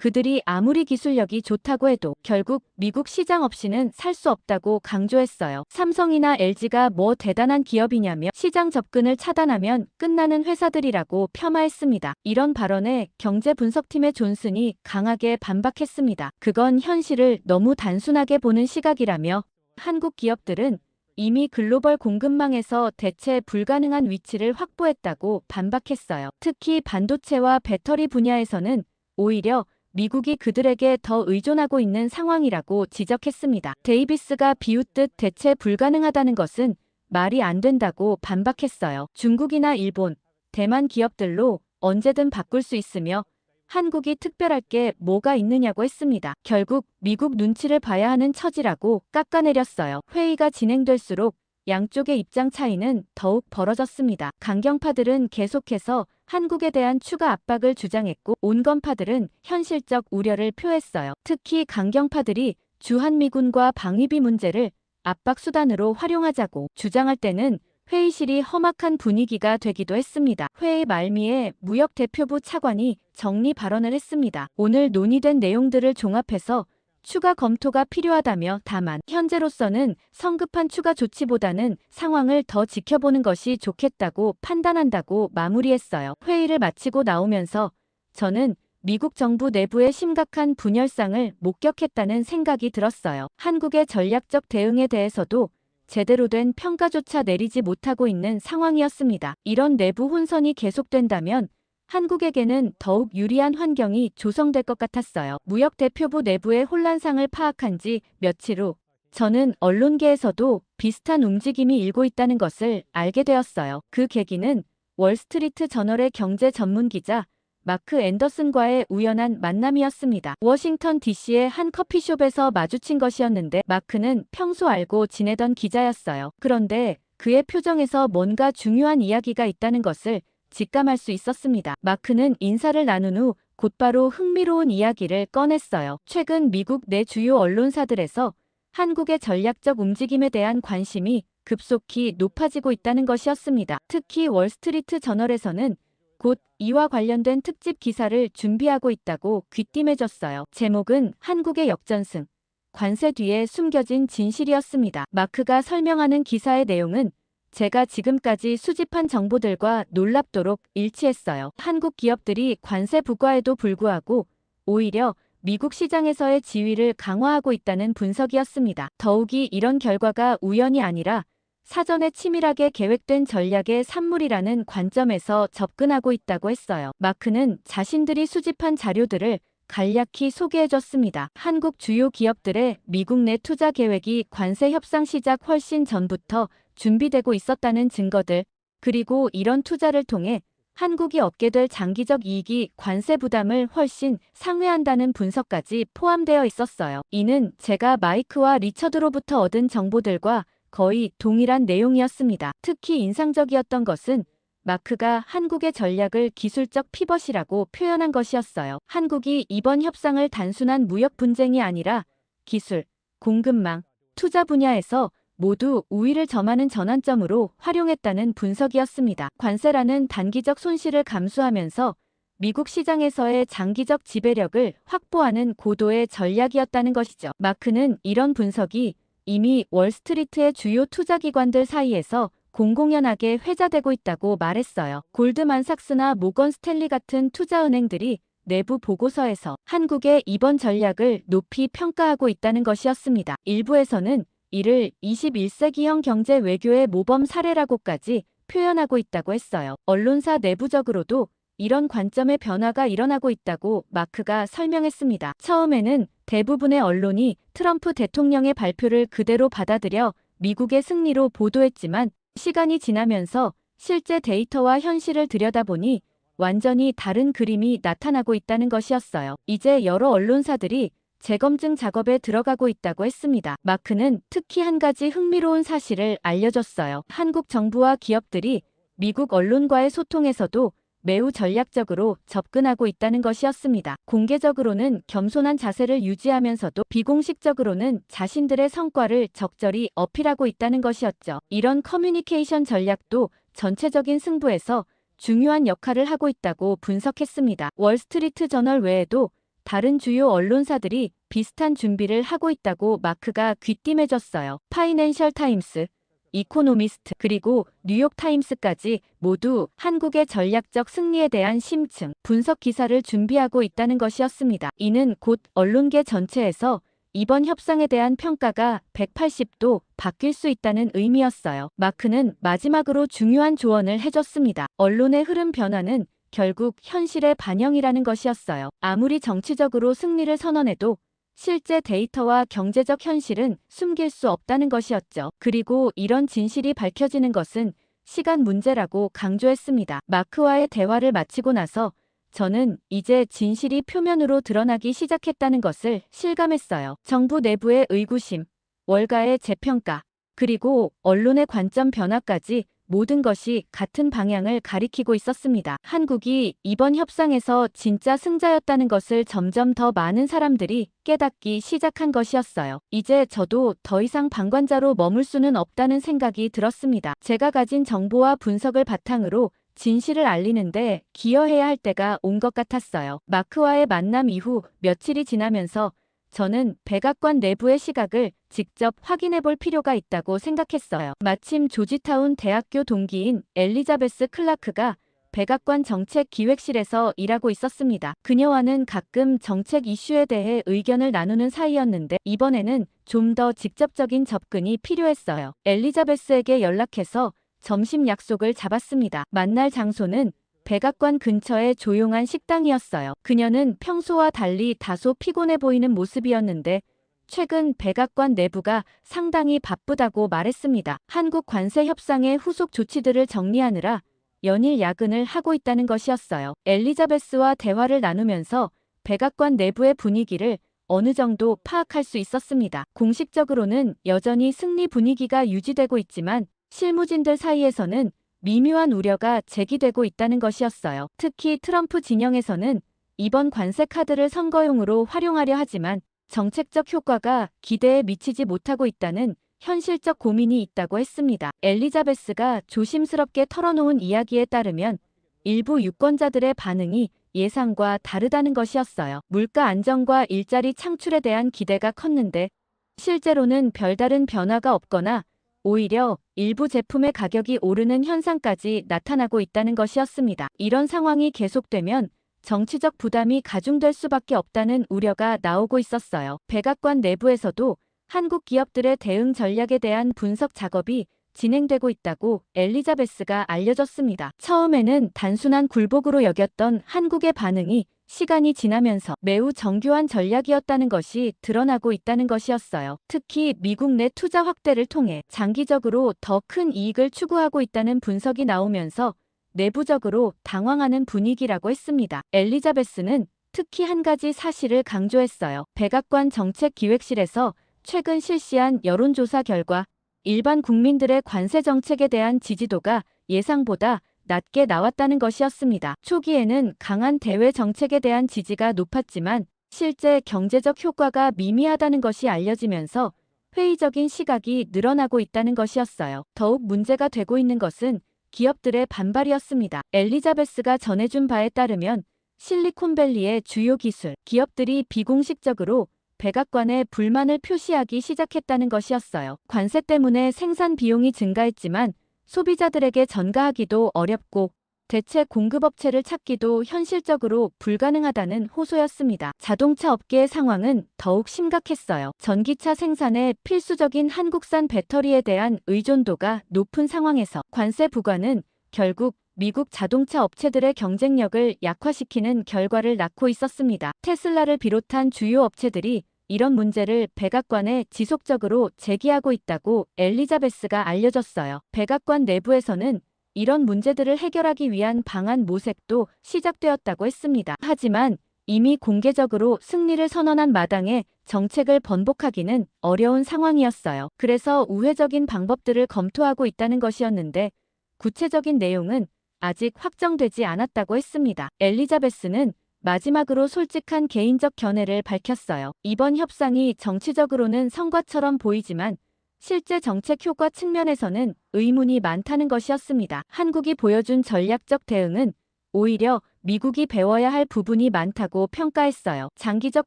그들이 아무리 기술력이 좋다고 해도 결국 미국 시장 없이는 살 수 없다고 강조했어요. 삼성이나 LG가 뭐 대단한 기업이냐며 시장 접근을 차단하면 끝나는 회사들이라고 폄하했습니다. 이런 발언에 경제 분석팀의 존슨이 강하게 반박했습니다. 그건 현실을 너무 단순하게 보는 시각이라며 한국 기업들은 이미 글로벌 공급망에서 대체 불가능한 위치를 확보했다고 반박했어요. 특히 반도체와 배터리 분야에서는 오히려 미국이 그들에게 더 의존하고 있는 상황이라고 지적했습니다. 데이비스가 비웃듯 대체 불가능하다는 것은 말이 안 된다고 반박했어요. 중국이나 일본, 대만 기업들로 언제든 바꿀 수 있으며 한국이 특별할 게 뭐가 있느냐고 했습니다. 결국 미국 눈치를 봐야 하는 처지라고 깎아내렸어요. 회의가 진행될수록 양쪽의 입장 차이는 더욱 벌어졌습니다. 강경파들은 계속해서 한국에 대한 추가 압박을 주장했고 온건파들은 현실적 우려를 표했어요. 특히 강경파들이 주한미군과 방위비 문제를 압박 수단으로 활용하자고 주장할 때는 회의실이 험악한 분위기가 되기도 했습니다. 회의 말미에 무역대표부 차관이 정리 발언을 했습니다. 오늘 논의된 내용들을 종합해서 추가 검토가 필요하다며 다만 현재로서는 성급한 추가 조치보다는 상황을 더 지켜보는 것이 좋겠다고 판단한다고 마무리했어요. 회의를 마치고 나오면서 저는 미국 정부 내부의 심각한 분열상을 목격했다는 생각이 들었어요. 한국의 전략적 대응에 대해서도 제대로 된 평가조차 내리지 못하고 있는 상황이었습니다. 이런 내부 혼선이 계속된다면 한국에게는 더욱 유리한 환경이 조성될 것 같았어요. 무역대표부 내부의 혼란상을 파악한 지 며칠 후 저는 언론계에서도 비슷한 움직임이 일고 있다는 것을 알게 되었어요. 그 계기는 월스트리트 저널의 경제 전문 기자 마크 앤더슨과의 우연한 만남이었습니다. 워싱턴 DC의 한 커피숍에서 마주친 것이었는데 마크는 평소 알고 지내던 기자였어요. 그런데 그의 표정에서 뭔가 중요한 이야기가 있다는 것을 직감할 수 있었습니다. 마크는 인사를 나눈 후 곧바로 흥미로운 이야기를 꺼냈어요. 최근 미국 내 주요 언론사들에서 한국의 전략적 움직임에 대한 관심이 급속히 높아지고 있다는 것이었습니다. 특히 월스트리트 저널에서는 곧 이와 관련된 특집 기사를 준비하고 있다고 귀띔해줬어요. 제목은 한국의 역전승, 관세 뒤에 숨겨진 진실이었습니다. 마크가 설명하는 기사의 내용은 제가 지금까지 수집한 정보들과 놀랍도록 일치했어요. 한국 기업들이 관세 부과에도 불구하고 오히려 미국 시장에서의 지위를 강화하고 있다는 분석이었습니다. 더욱이 이런 결과가 우연이 아니라 사전에 치밀하게 계획된 전략의 산물이라는 관점에서 접근하고 있다고 했어요. 마크는 자신들이 수집한 자료들을 간략히 소개해줬습니다. 한국 주요 기업들의 미국 내 투자 계획이 관세 협상 시작 훨씬 전부터 준비되고 있었다는 증거들, 그리고 이런 투자를 통해 한국이 얻게 될 장기적 이익이 관세 부담을 훨씬 상회한다는 분석까지 포함되어 있었어요. 이는 제가 마이크와 리처드로부터 얻은 정보들과 거의 동일한 내용이었습니다. 특히 인상적이었던 것은 마크가 한국의 전략을 기술적 피벗이라고 표현한 것이었어요. 한국이 이번 협상을 단순한 무역 분쟁이 아니라 기술, 공급망, 투자 분야에서 모두 우위를 점하는 전환점으로 활용했다는 분석이었습니다. 관세라는 단기적 손실을 감수하면서 미국 시장에서의 장기적 지배력을 확보하는 고도의 전략이었다는 것이죠. 마크는 이런 분석이 이미 월스트리트의 주요 투자기관들 사이에서 공공연하게 회자되고 있다고 말했어요. 골드만삭스나 모건 스탠리 같은 투자은행들이 내부 보고서에서 한국의 이번 전략을 높이 평가하고 있다는 것이었습니다. 일부에서는 이를 21세기형 경제 외교의 모범 사례라고까지 표현하고 있다고 했어요. 언론사 내부적으로도 이런 관점의 변화가 일어나고 있다고 마크가 설명했습니다. 처음에는 대부분의 언론이 트럼프 대통령의 발표를 그대로 받아들여 미국의 승리로 보도했지만 시간이 지나면서 실제 데이터와 현실을 들여다보니 완전히 다른 그림이 나타나고 있다는 것이었어요. 이제 여러 언론사들이 재검증 작업에 들어가고 있다고 했습니다. 마크는 특히 한 가지 흥미로운 사실을 알려줬어요. 한국 정부와 기업들이 미국 언론과의 소통에서도 매우 전략적으로 접근하고 있다는 것이었습니다. 공개적으로는 겸손한 자세를 유지하면서도 비공식적으로는 자신들의 성과를 적절히 어필하고 있다는 것이었죠. 이런 커뮤니케이션 전략도 전체적인 승부에서 중요한 역할을 하고 있다고 분석했습니다. 월스트리트 저널 외에도 다른 주요 언론사들이 비슷한 준비를 하고 있다고 마크가 귀띔해줬어요. 파이낸셜 타임스, 이코노미스트, 그리고 뉴욕 타임스까지 모두 한국의 전략적 승리에 대한 심층 분석 기사를 준비하고 있다는 것이었습니다. 이는 곧 언론계 전체에서 이번 협상에 대한 평가가 180도 바뀔 수 있다는 의미였어요. 마크는 마지막으로 중요한 조언을 해줬습니다. 언론의 흐름 변화는 결국 현실의 반영이라는 것이었어요. 아무리 정치적으로 승리를 선언해도 실제 데이터와 경제적 현실은 숨길 수 없다는 것이었죠. 그리고 이런 진실이 밝혀지는 것은 시간 문제라고 강조했습니다. 마크와의 대화를 마치고 나서 저는 이제 진실이 표면으로 드러나기 시작했다는 것을 실감했어요. 정부 내부의 의구심, 월가의 재평가, 그리고 언론의 관점 변화까지 모든 것이 같은 방향을 가리키고 있었습니다. 한국이 이번 협상에서 진짜 승자였다는 것을 점점 더 많은 사람들이 깨닫기 시작한 것이었어요. 이제 저도 더 이상 방관자로 머물 수는 없다는 생각이 들었습니다. 제가 가진 정보와 분석을 바탕으로 진실을 알리는데 기여해야 할 때가 온 것 같았어요. 마크와의 만남 이후 며칠이 지나면서 저는 백악관 내부의 시각을 직접 확인해 볼 필요가 있다고 생각했어요. 마침 조지타운 대학교 동기인 엘리자베스 클라크가 백악관 정책기획실에서 일하고 있었습니다. 그녀와는 가끔 정책 이슈에 대해 의견을 나누는 사이였는데 이번에는 좀 더 직접적인 접근이 필요했어요. 엘리자베스에게 연락해서 점심 약속을 잡았습니다. 만날 장소는 백악관 근처의 조용한 식당이었어요. 그녀는 평소와 달리 다소 피곤해 보이는 모습이었는데 최근 백악관 내부가 상당히 바쁘다고 말했습니다. 한국 관세 협상의 후속 조치들을 정리하느라 연일 야근을 하고 있다는 것이었어요. 엘리자베스와 대화를 나누면서 백악관 내부의 분위기를 어느 정도 파악할 수 있었습니다. 공식적으로는 여전히 승리 분위기가 유지되고 있지만 실무진들 사이에서는 미묘한 우려가 제기되고 있다는 것이었어요. 특히 트럼프 진영에서는 이번 관세 카드를 선거용으로 활용하려 하지만 정책적 효과가 기대에 미치지 못하고 있다는 현실적 고민이 있다고 했습니다. 엘리자베스가 조심스럽게 털어놓은 이야기에 따르면 일부 유권자들의 반응이 예상과 다르다는 것이었어요. 물가 안정과 일자리 창출에 대한 기대가 컸는데 실제로는 별다른 변화가 없거나 오히려 일부 제품의 가격이 오르는 현상까지 나타나고 있다는 것이었습니다. 이런 상황이 계속되면 정치적 부담이 가중될 수밖에 없다는 우려가 나오고 있었어요. 백악관 내부에서도 한국 기업들의 대응 전략에 대한 분석 작업이 진행되고 있다고 엘리자베스가 알려줬습니다. 처음에는 단순한 굴복으로 여겼던 한국의 반응이 시간이 지나면서 매우 정교한 전략이었다는 것이 드러나고 있다는 것이었어요. 특히 미국 내 투자 확대를 통해 장기적으로 더 큰 이익을 추구하고 있다는 분석이 나오면서 내부적으로 당황하는 분위기라고 했습니다. 엘리자베스는 특히 한 가지 사실을 강조했어요. 백악관 정책기획실에서 최근 실시한 여론조사 결과 일반 국민들의 관세 정책에 대한 지지도가 예상보다 낮게 나왔다는 것이었습니다. 초기에는 강한 대외 정책에 대한 지지가 높았지만 실제 경제적 효과가 미미하다는 것이 알려지면서 회의적인 시각이 늘어나고 있다는 것이었어요. 더욱 문제가 되고 있는 것은 기업들의 반발이었습니다. 엘리자베스가 전해준 바에 따르면 실리콘밸리의 주요 기술 기업들이 비공식적으로 백악관에 불만을 표시하기 시작했다는 것이었어요. 관세 때문에 생산 비용이 증가했지만 소비자들에게 전가하기도 어렵고 대체 공급업체를 찾기도 현실적으로 불가능하다는 호소였습니다. 자동차 업계의 상황은 더욱 심각했어요. 전기차 생산에 필수적인 한국산 배터리에 대한 의존도가 높은 상황에서 관세 부과는 결국 미국 자동차 업체들의 경쟁력을 약화시키는 결과를 낳고 있었습니다. 테슬라를 비롯한 주요 업체들이 이런 문제를 백악관에 지속적으로 제기하고 있다고 엘리자베스가 알려줬어요. 백악관 내부에서는 이런 문제들을 해결하기 위한 방안 모색도 시작되었다고 했습니다. 하지만 이미 공개적으로 승리를 선언한 마당에 정책을 번복하기는 어려운 상황이었어요. 그래서 우회적인 방법들을 검토하고 있다는 것이었는데 구체적인 내용은 아직 확정되지 않았다고 했습니다. 엘리자베스는 마지막으로 솔직한 개인적 견해를 밝혔어요. 이번 협상이 정치적으로는 성과처럼 보이지만 실제 정책 효과 측면에서는 의문이 많다는 것이었습니다. 한국이 보여준 전략적 대응은 오히려 미국이 배워야 할 부분이 많다고 평가했어요. 장기적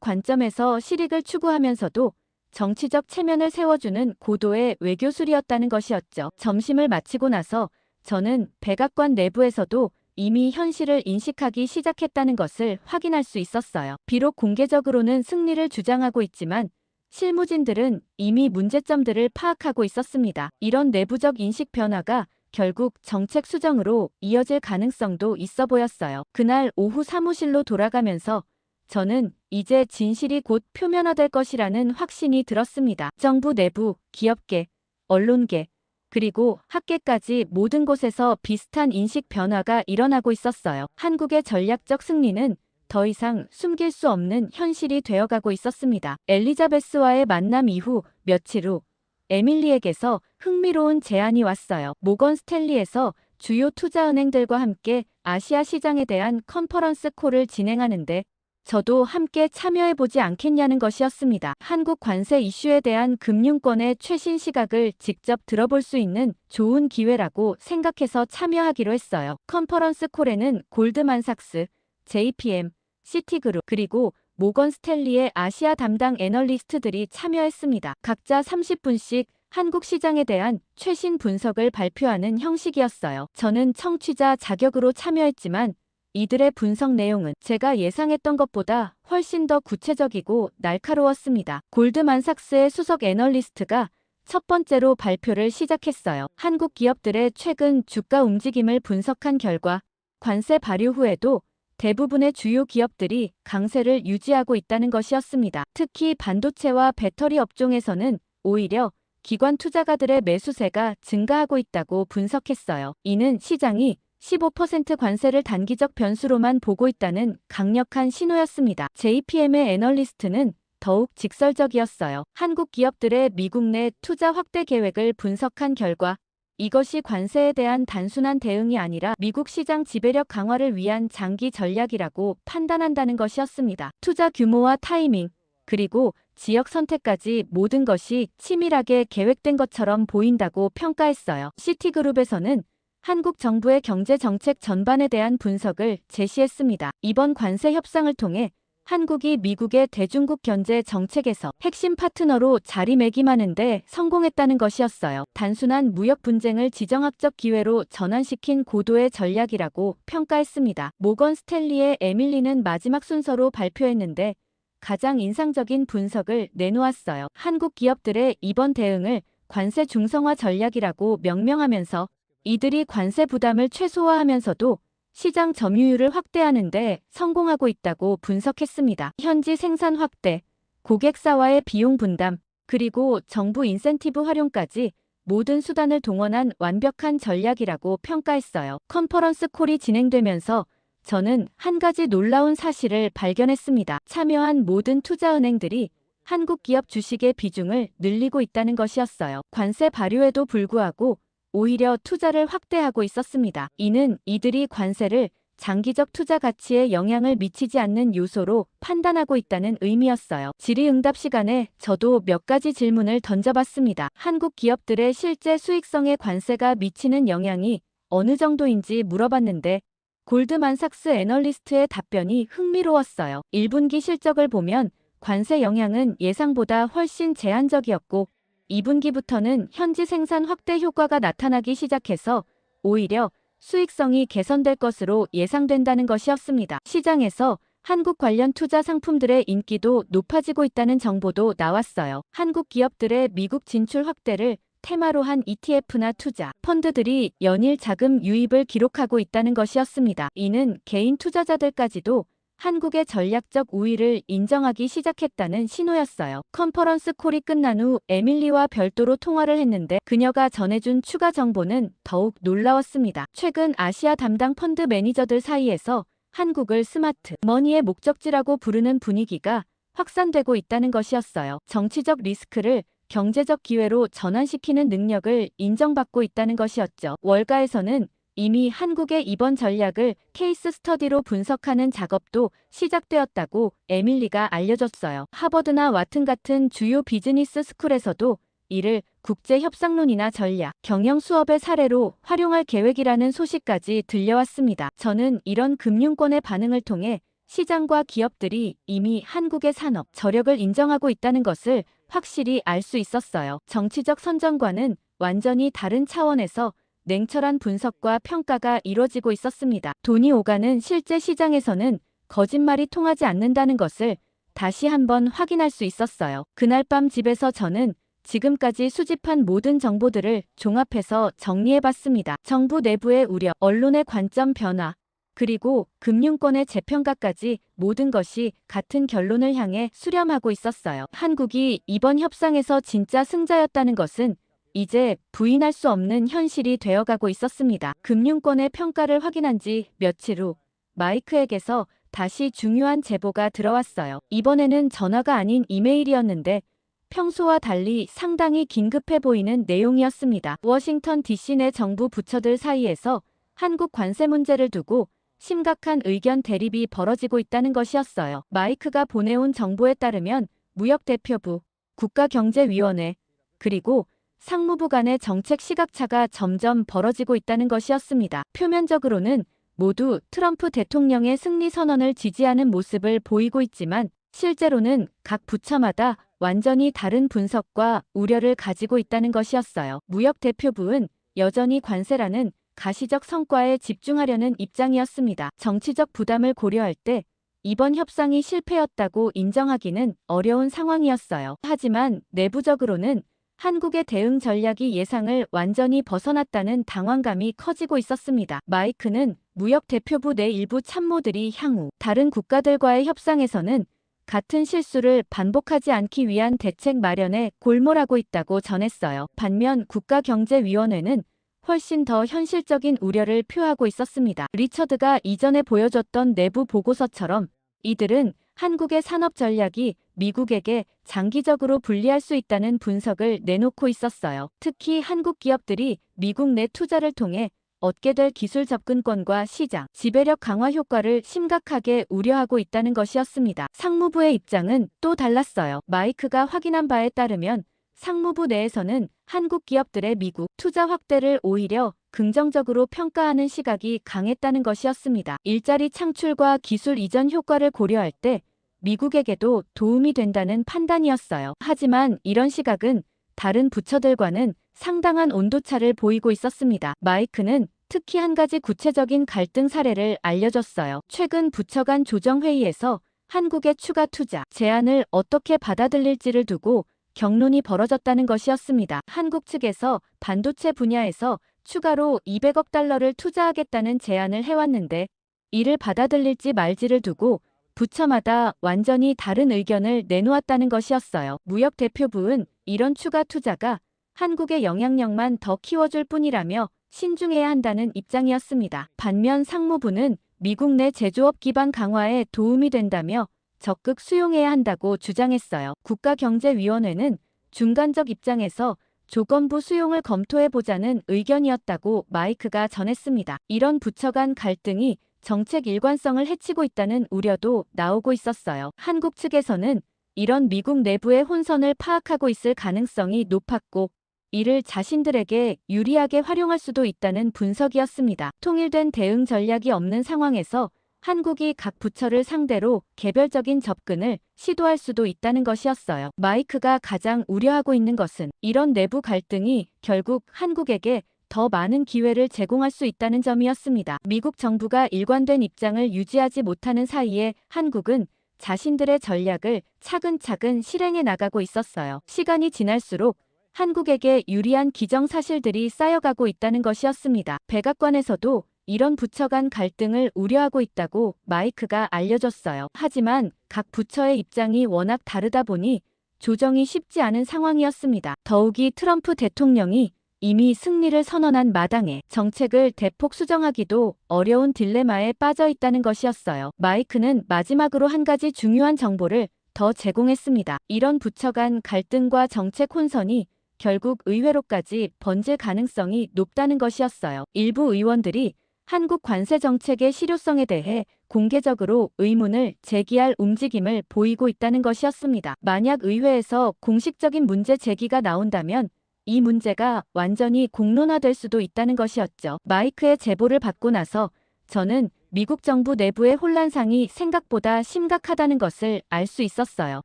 관점에서 실익을 추구하면서도 정치적 체면을 세워주는 고도의 외교술이었다는 것이었죠. 점심을 마치고 나서 저는 백악관 내부에서도 이미 현실을 인식하기 시작했다는 것을 확인할 수 있었어요. 비록 공개적으로는 승리를 주장하고 있지만 실무진들은 이미 문제점들을 파악하고 있었습니다. 이런 내부적 인식 변화가 결국 정책 수정으로 이어질 가능성도 있어 보였어요. 그날 오후 사무실로 돌아가면서 저는 이제 진실이 곧 표면화될 것이라는 확신이 들었습니다. 정부 내부, 기업계, 언론계, 그리고 학계까지 모든 곳에서 비슷한 인식 변화가 일어나고 있었어요. 한국의 전략적 승리는 더 이상 숨길 수 없는 현실이 되어가고 있었습니다. 엘리자베스와의 만남 이후 며칠 후 에밀리에게서 흥미로운 제안이 왔어요. 모건 스탠리에서 주요 투자은행들과 함께 아시아 시장에 대한 컨퍼런스 콜을 진행하는데 저도 함께 참여해보지 않겠냐는 것이었습니다. 한국 관세 이슈에 대한 금융권의 최신 시각을 직접 들어볼 수 있는 좋은 기회라고 생각해서 참여하기로 했어요. 컨퍼런스 콜에는 골드만삭스, JPM, 시티그룹, 그리고 모건 스탠리의 아시아 담당 애널리스트들이 참여했습니다. 각자 30분씩 한국 시장에 대한 최신 분석을 발표하는 형식이었어요. 저는 청취자 자격으로 참여했지만 이들의 분석 내용은 제가 예상했던 것보다 훨씬 더 구체적이고 날카로웠습니다. 골드만삭스의 수석 애널리스트가 첫 번째로 발표를 시작했어요. 한국 기업들의 최근 주가 움직임을 분석한 결과 관세 발효 후에도 대부분의 주요 기업들이 강세를 유지하고 있다는 것이었습니다. 특히 반도체와 배터리 업종에서는 오히려 기관 투자가들의 매수세가 증가하고 있다고 분석했어요. 이는 시장이 15% 관세를 단기적 변수로만 보고 있다는 강력한 신호였습니다. JPM의 애널리스트는 더욱 직설적이었어요. 한국 기업들의 미국 내 투자 확대 계획을 분석한 결과 이것이 관세에 대한 단순한 대응이 아니라 미국 시장 지배력 강화를 위한 장기 전략이라고 판단한다는 것이었습니다. 투자 규모와 타이밍, 그리고 지역 선택까지 모든 것이 치밀하게 계획된 것처럼 보인다고 평가했어요. 시티그룹에서는 한국 정부의 경제 정책 전반에 대한 분석을 제시했습니다. 이번 관세 협상을 통해 한국이 미국의 대중국 견제 정책에서 핵심 파트너로 자리매김하는데 성공했다는 것이었어요. 단순한 무역 분쟁을 지정학적 기회로 전환시킨 고도의 전략이라고 평가했습니다. 모건 스탠리의 에밀리는 마지막 순서로 발표했는데 가장 인상적인 분석을 내놓았어요. 한국 기업들의 이번 대응을 관세 중성화 전략이라고 명명하면서 이들이 관세 부담을 최소화하면서도 시장 점유율을 확대하는 데 성공하고 있다고 분석했습니다. 현지 생산 확대, 고객사와의 비용 분담, 그리고 정부 인센티브 활용까지 모든 수단을 동원한 완벽한 전략이라고 평가했어요. 컨퍼런스 콜이 진행되면서 저는 한 가지 놀라운 사실을 발견했습니다. 참여한 모든 투자은행들이 한국 기업 주식의 비중을 늘리고 있다는 것이었어요. 관세 발효에도 불구하고 오히려 투자를 확대하고 있었습니다. 이는 이들이 관세를 장기적 투자 가치에 영향을 미치지 않는 요소로 판단하고 있다는 의미였어요. 질의응답 시간에 저도 몇 가지 질문을 던져봤습니다. 한국 기업들의 실제 수익성에 관세가 미치는 영향이 어느 정도인지 물어봤는데 골드만삭스 애널리스트의 답변이 흥미로웠어요. 1분기 실적을 보면 관세 영향은 예상보다 훨씬 제한적이었고 2분기부터는 현지 생산 확대 효과가 나타나기 시작해서 오히려 수익성이 개선될 것으로 예상된다는 것이었습니다. 시장에서 한국 관련 투자 상품들의 인기도 높아지고 있다는 정보도 나왔어요. 한국 기업들의 미국 진출 확대를 테마로 한 ETF나 투자 펀드들이 연일 자금 유입을 기록하고 있다는 것이었습니다. 이는 개인 투자자들까지도 한국의 전략적 우위를 인정하기 시작했다는 신호였어요. 컨퍼런스 콜이 끝난 후 에밀리와 별도로 통화를 했는데 그녀가 전해준 추가 정보는 더욱 놀라웠습니다. 최근 아시아 담당 펀드 매니저들 사이에서 한국을 스마트 머니의 목적지라고 부르는 분위기가 확산되고 있다는 것이었어요. 정치적 리스크를 경제적 기회로 전환시키는 능력을 인정받고 있다는 것이었죠. 월가에서는 이미 한국의 이번 전략을 케이스 스터디로 분석하는 작업도 시작되었다고 에밀리가 알려줬어요. 하버드나 와튼 같은 주요 비즈니스 스쿨에서도 이를 국제협상론이나 전략, 경영 수업의 사례로 활용할 계획이라는 소식까지 들려왔습니다. 저는 이런 금융권의 반응을 통해 시장과 기업들이 이미 한국의 산업, 저력을 인정하고 있다는 것을 확실히 알 수 있었어요. 정치적 선전과는 완전히 다른 차원에서 냉철한 분석과 평가가 이뤄지고 있었습니다. 돈이 오가는 실제 시장에서는 거짓말이 통하지 않는다는 것을 다시 한번 확인할 수 있었어요. 그날 밤 집에서 저는 지금까지 수집한 모든 정보들을 종합해서 정리해봤습니다. 정부 내부의 우려, 언론의 관점 변화, 그리고 금융권의 재평가까지 모든 것이 같은 결론을 향해 수렴하고 있었어요. 한국이 이번 협상에서 진짜 승자였다는 것은 이제 부인할 수 없는 현실이 되어가고 있었습니다. 금융권의 평가를 확인한 지 며칠 후 마이크에게서 다시 중요한 제보가 들어왔어요. 이번에는 전화가 아닌 이메일이었는데 평소와 달리 상당히 긴급해 보이는 내용이었습니다. 워싱턴 DC 내 정부 부처들 사이에서 한국 관세 문제를 두고 심각한 의견 대립이 벌어지고 있다는 것이었어요. 마이크가 보내온 정보에 따르면 무역대표부, 국가경제위원회, 그리고 상무부 간의 정책 시각차가 점점 벌어지고 있다는 것이었습니다. 표면적으로는 모두 트럼프 대통령의 승리 선언을 지지하는 모습을 보이고 있지만 실제로는 각 부처마다 완전히 다른 분석과 우려를 가지고 있다는 것이었어요. 무역대표부는 여전히 관세라는 가시적 성과에 집중하려는 입장이었습니다. 정치적 부담을 고려할 때 이번 협상이 실패였다고 인정하기는 어려운 상황이었어요. 하지만 내부적으로는 한국의 대응 전략이 예상을 완전히 벗어났다는 당황감이 커지고 있었습니다. 마이크는 무역대표부 내 일부 참모들이 향후 다른 국가들과의 협상에서는 같은 실수를 반복하지 않기 위한 대책 마련에 골몰하고 있다고 전했어요. 반면 국가경제위원회는 훨씬 더 현실적인 우려를 표하고 있었습니다. 리처드가 이전에 보여줬던 내부 보고서처럼 이들은 한국의 산업 전략이 미국에게 장기적으로 불리할 수 있다는 분석을 내놓고 있었어요. 특히 한국 기업들이 미국 내 투자를 통해 얻게 될 기술 접근권과 시장, 지배력 강화 효과를 심각하게 우려하고 있다는 것이었습니다. 상무부의 입장은 또 달랐어요. 마이크가 확인한 바에 따르면 상무부 내에서는 한국 기업들의 미국 투자 확대를 오히려 긍정적으로 평가하는 시각이 강했다는 것이었습니다. 일자리 창출과 기술 이전 효과를 고려할 때 미국에게도 도움이 된다는 판단이었어요. 하지만 이런 시각은 다른 부처들과는 상당한 온도차를 보이고 있었습니다. 마이크는 특히 한 가지 구체적인 갈등 사례를 알려줬어요. 최근 부처 간 조정회의에서 한국의 추가 투자 제안을 어떻게 받아들일지를 두고 격론이 벌어졌다는 것이었습니다. 한국 측에서 반도체 분야에서 추가로 200억 달러를 투자하겠다는 제안을 해왔는데 이를 받아들일지 말지를 두고 부처마다 완전히 다른 의견을 내놓았다는 것이었어요. 무역대표부는 이런 추가 투자가 한국의 영향력만 더 키워줄 뿐이라며 신중해야 한다는 입장이었습니다. 반면 상무부는 미국 내 제조업 기반 강화에 도움이 된다며 적극 수용해야 한다고 주장했어요. 국가경제위원회는 중간적 입장에서 조건부 수용을 검토해보자는 의견이었다고 마이크가 전했습니다. 이런 부처 간 갈등이 정책 일관성을 해치고 있다는 우려도 나오고 있었어요. 한국 측에서는 이런 미국 내부의 혼선을 파악하고 있을 가능성이 높았고 이를 자신들에게 유리하게 활용할 수도 있다는 분석이었습니다. 통일된 대응 전략이 없는 상황에서 한국이 각 부처를 상대로 개별적인 접근을 시도할 수도 있다는 것이었어요. 마이크가 가장 우려하고 있는 것은 이런 내부 갈등이 결국 한국에게 더 많은 기회를 제공할 수 있다는 점이었습니다. 미국 정부가 일관된 입장을 유지하지 못하는 사이에 한국은 자신들의 전략을 차근차근 실행해 나가고 있었어요. 시간이 지날수록 한국에게 유리한 기정사실들이 쌓여가고 있다는 것이었습니다. 백악관에서도 이런 부처 간 갈등을 우려하고 있다고 마이크가 알려줬어요. 하지만 각 부처의 입장이 워낙 다르다 보니 조정이 쉽지 않은 상황이었습니다. 더욱이 트럼프 대통령이 이미 승리를 선언한 마당에 정책을 대폭 수정하기도 어려운 딜레마에 빠져 있다는 것이었어요. 마이크는 마지막으로 한 가지 중요한 정보를 더 제공했습니다. 이런 부처 간 갈등과 정책 혼선이 결국 의회로까지 번질 가능성이 높다는 것이었어요. 일부 의원들이 한국 관세 정책의 실효성에 대해 공개적으로 의문을 제기할 움직임을 보이고 있다는 것이었습니다. 만약 의회에서 공식적인 문제 제기가 나온다면 이 문제가 완전히 공론화될 수도 있다는 것이었죠. 마이크의 제보를 받고 나서 저는 미국 정부 내부의 혼란상이 생각보다 심각하다는 것을 알 수 있었어요.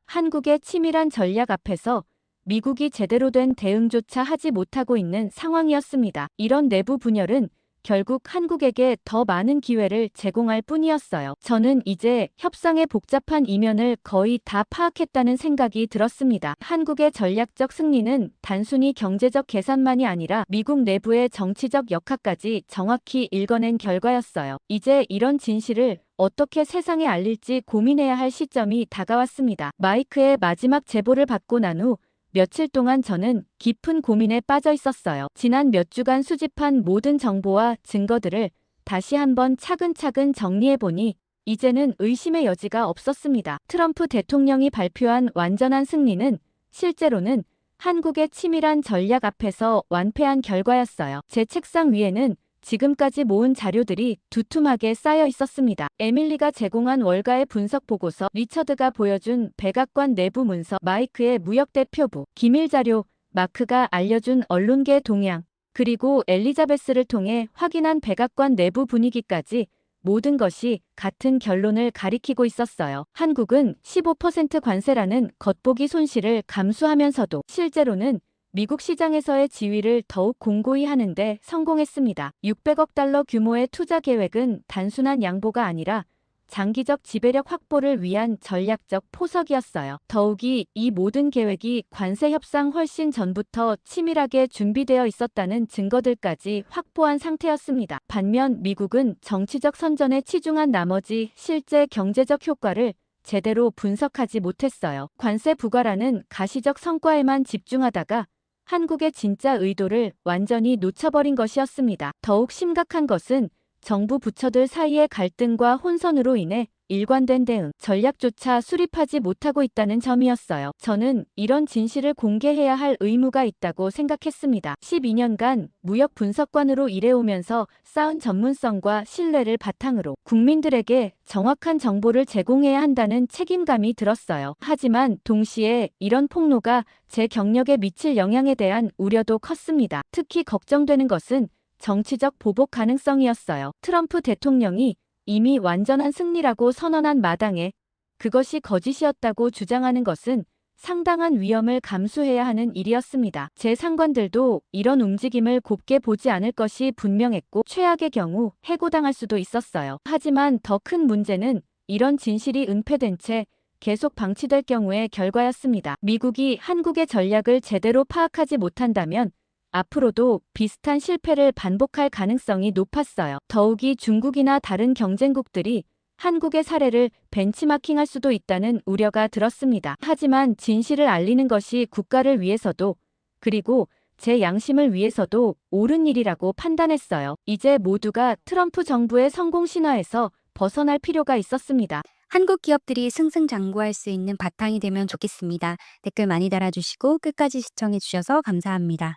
한국의 치밀한 전략 앞에서 미국이 제대로 된 대응조차 하지 못하고 있는 상황이었습니다. 이런 내부 분열은 결국 한국에게 더 많은 기회를 제공할 뿐이었어요. 저는 이제 협상의 복잡한 이면을 거의 다 파악했다는 생각이 들었습니다. 한국의 전략적 승리는 단순히 경제적 계산만이 아니라 미국 내부의 정치적 역학까지 정확히 읽어낸 결과였어요. 이제 이런 진실을 어떻게 세상에 알릴지 고민해야 할 시점이 다가왔습니다. 마이크의 마지막 제보를 받고 난 후 며칠 동안 저는 깊은 고민에 빠져 있었어요. 지난 몇 주간 수집한 모든 정보와 증거들을 다시 한번 차근차근 정리해보니 이제는 의심의 여지가 없었습니다. 트럼프 대통령이 발표한 완전한 승리는 실제로는 한국의 치밀한 전략 앞에서 완패한 결과였어요. 제 책상 위에는 지금까지 모은 자료들이 두툼하게 쌓여 있었습니다. 에밀리가 제공한 월가의 분석 보고서, 리처드가 보여준 백악관 내부 문서, 마이크의 무역대표부, 기밀자료, 마크가 알려준 언론계 동향, 그리고 엘리자베스를 통해 확인한 백악관 내부 분위기까지 모든 것이 같은 결론을 가리키고 있었어요. 한국은 15% 관세라는 겉보기 손실을 감수하면서도 실제로는 미국 시장에서의 지위를 더욱 공고히 하는데 성공했습니다. 600억 달러 규모의 투자 계획은 단순한 양보가 아니라 장기적 지배력 확보를 위한 전략적 포석이었어요. 더욱이 이 모든 계획이 관세 협상 훨씬 전부터 치밀하게 준비되어 있었다는 증거들까지 확보한 상태였습니다. 반면 미국은 정치적 선전에 치중한 나머지 실제 경제적 효과를 제대로 분석하지 못했어요. 관세 부과라는 가시적 성과에만 집중하다가 한국의 진짜 의도를 완전히 놓쳐버린 것이었습니다. 더욱 심각한 것은 정부 부처들 사이의 갈등과 혼선으로 인해 일관된 대응, 전략조차 수립하지 못하고 있다는 점이었어요. 저는 이런 진실을 공개해야 할 의무가 있다고 생각했습니다. 12년간 무역 분석관으로 일해오면서 쌓은 전문성과 신뢰를 바탕으로 국민들에게 정확한 정보를 제공해야 한다는 책임감이 들었어요. 하지만 동시에 이런 폭로가 제 경력에 미칠 영향에 대한 우려도 컸습니다. 특히 걱정되는 것은 정치적 보복 가능성이었어요. 트럼프 대통령이 이미 완전한 승리라고 선언한 마당에 그것이 거짓이었다고 주장하는 것은 상당한 위험을 감수해야 하는 일이었습니다. 제 상관들도 이런 움직임을 곱게 보지 않을 것이 분명했고 최악의 경우 해고당할 수도 있었어요. 하지만 더 큰 문제는 이런 진실이 은폐된 채 계속 방치될 경우의 결과였습니다. 미국이 한국의 전략을 제대로 파악하지 못한다면 앞으로도 비슷한 실패를 반복할 가능성이 높았어요. 더욱이 중국이나 다른 경쟁국들이 한국의 사례를 벤치마킹할 수도 있다는 우려가 들었습니다. 하지만 진실을 알리는 것이 국가를 위해서도 그리고 제 양심을 위해서도 옳은 일이라고 판단했어요. 이제 모두가 트럼프 정부의 성공 신화에서 벗어날 필요가 있었습니다.
한국 기업들이 승승장구할 수 있는 바탕이 되면 좋겠습니다. 댓글 많이 달아주시고 끝까지 시청해주셔서 감사합니다.